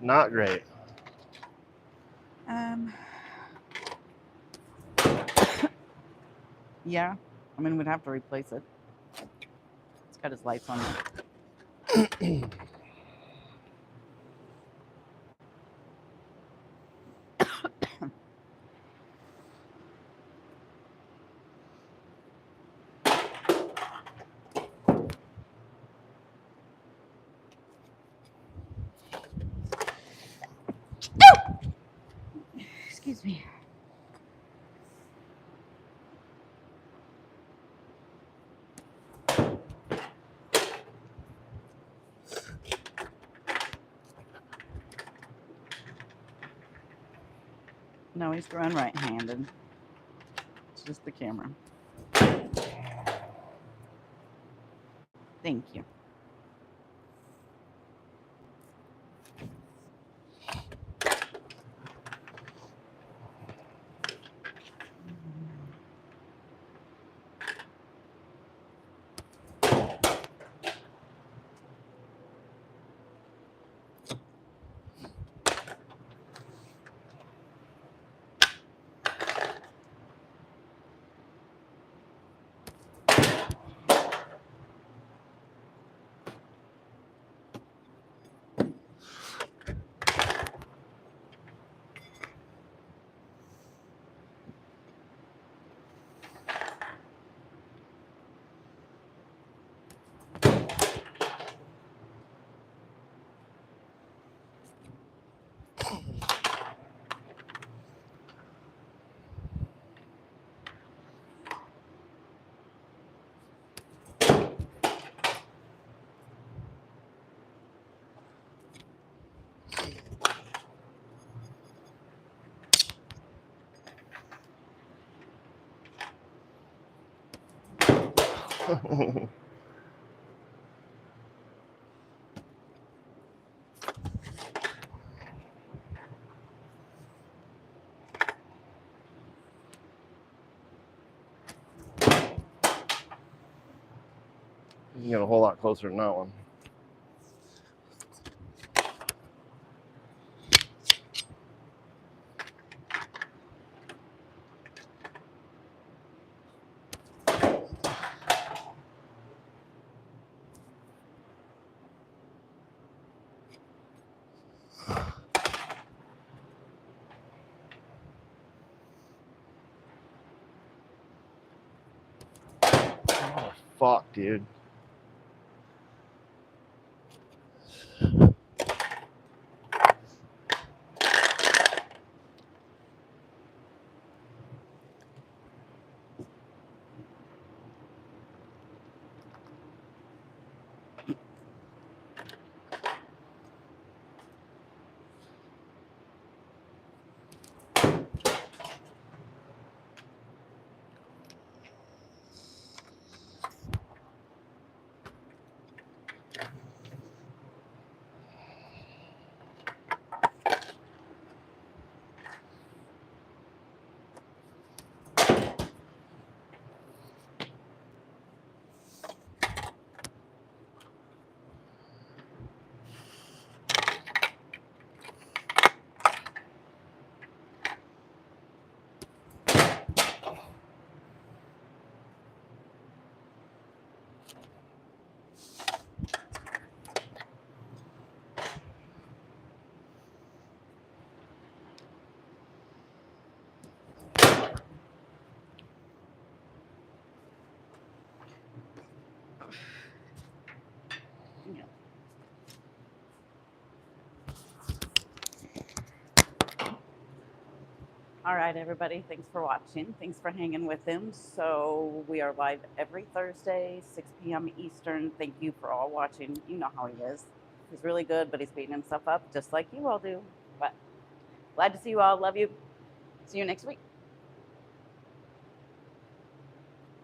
Not great. Yeah, I mean, we'd have to replace it. It's got his lights on. Excuse me. No, he's throwing right-handed. It's just the camera. Thank you. You can get a whole lot closer than that one. Oh, fuck, dude. All right, everybody. Thanks for watching. Thanks for hanging with him. So we are live every Thursday, 6 p.m. Eastern. Thank you for all watching. You know how he is. He's really good, but he's beating himself up just like you all do. But glad to see you all. Love you. See you next week.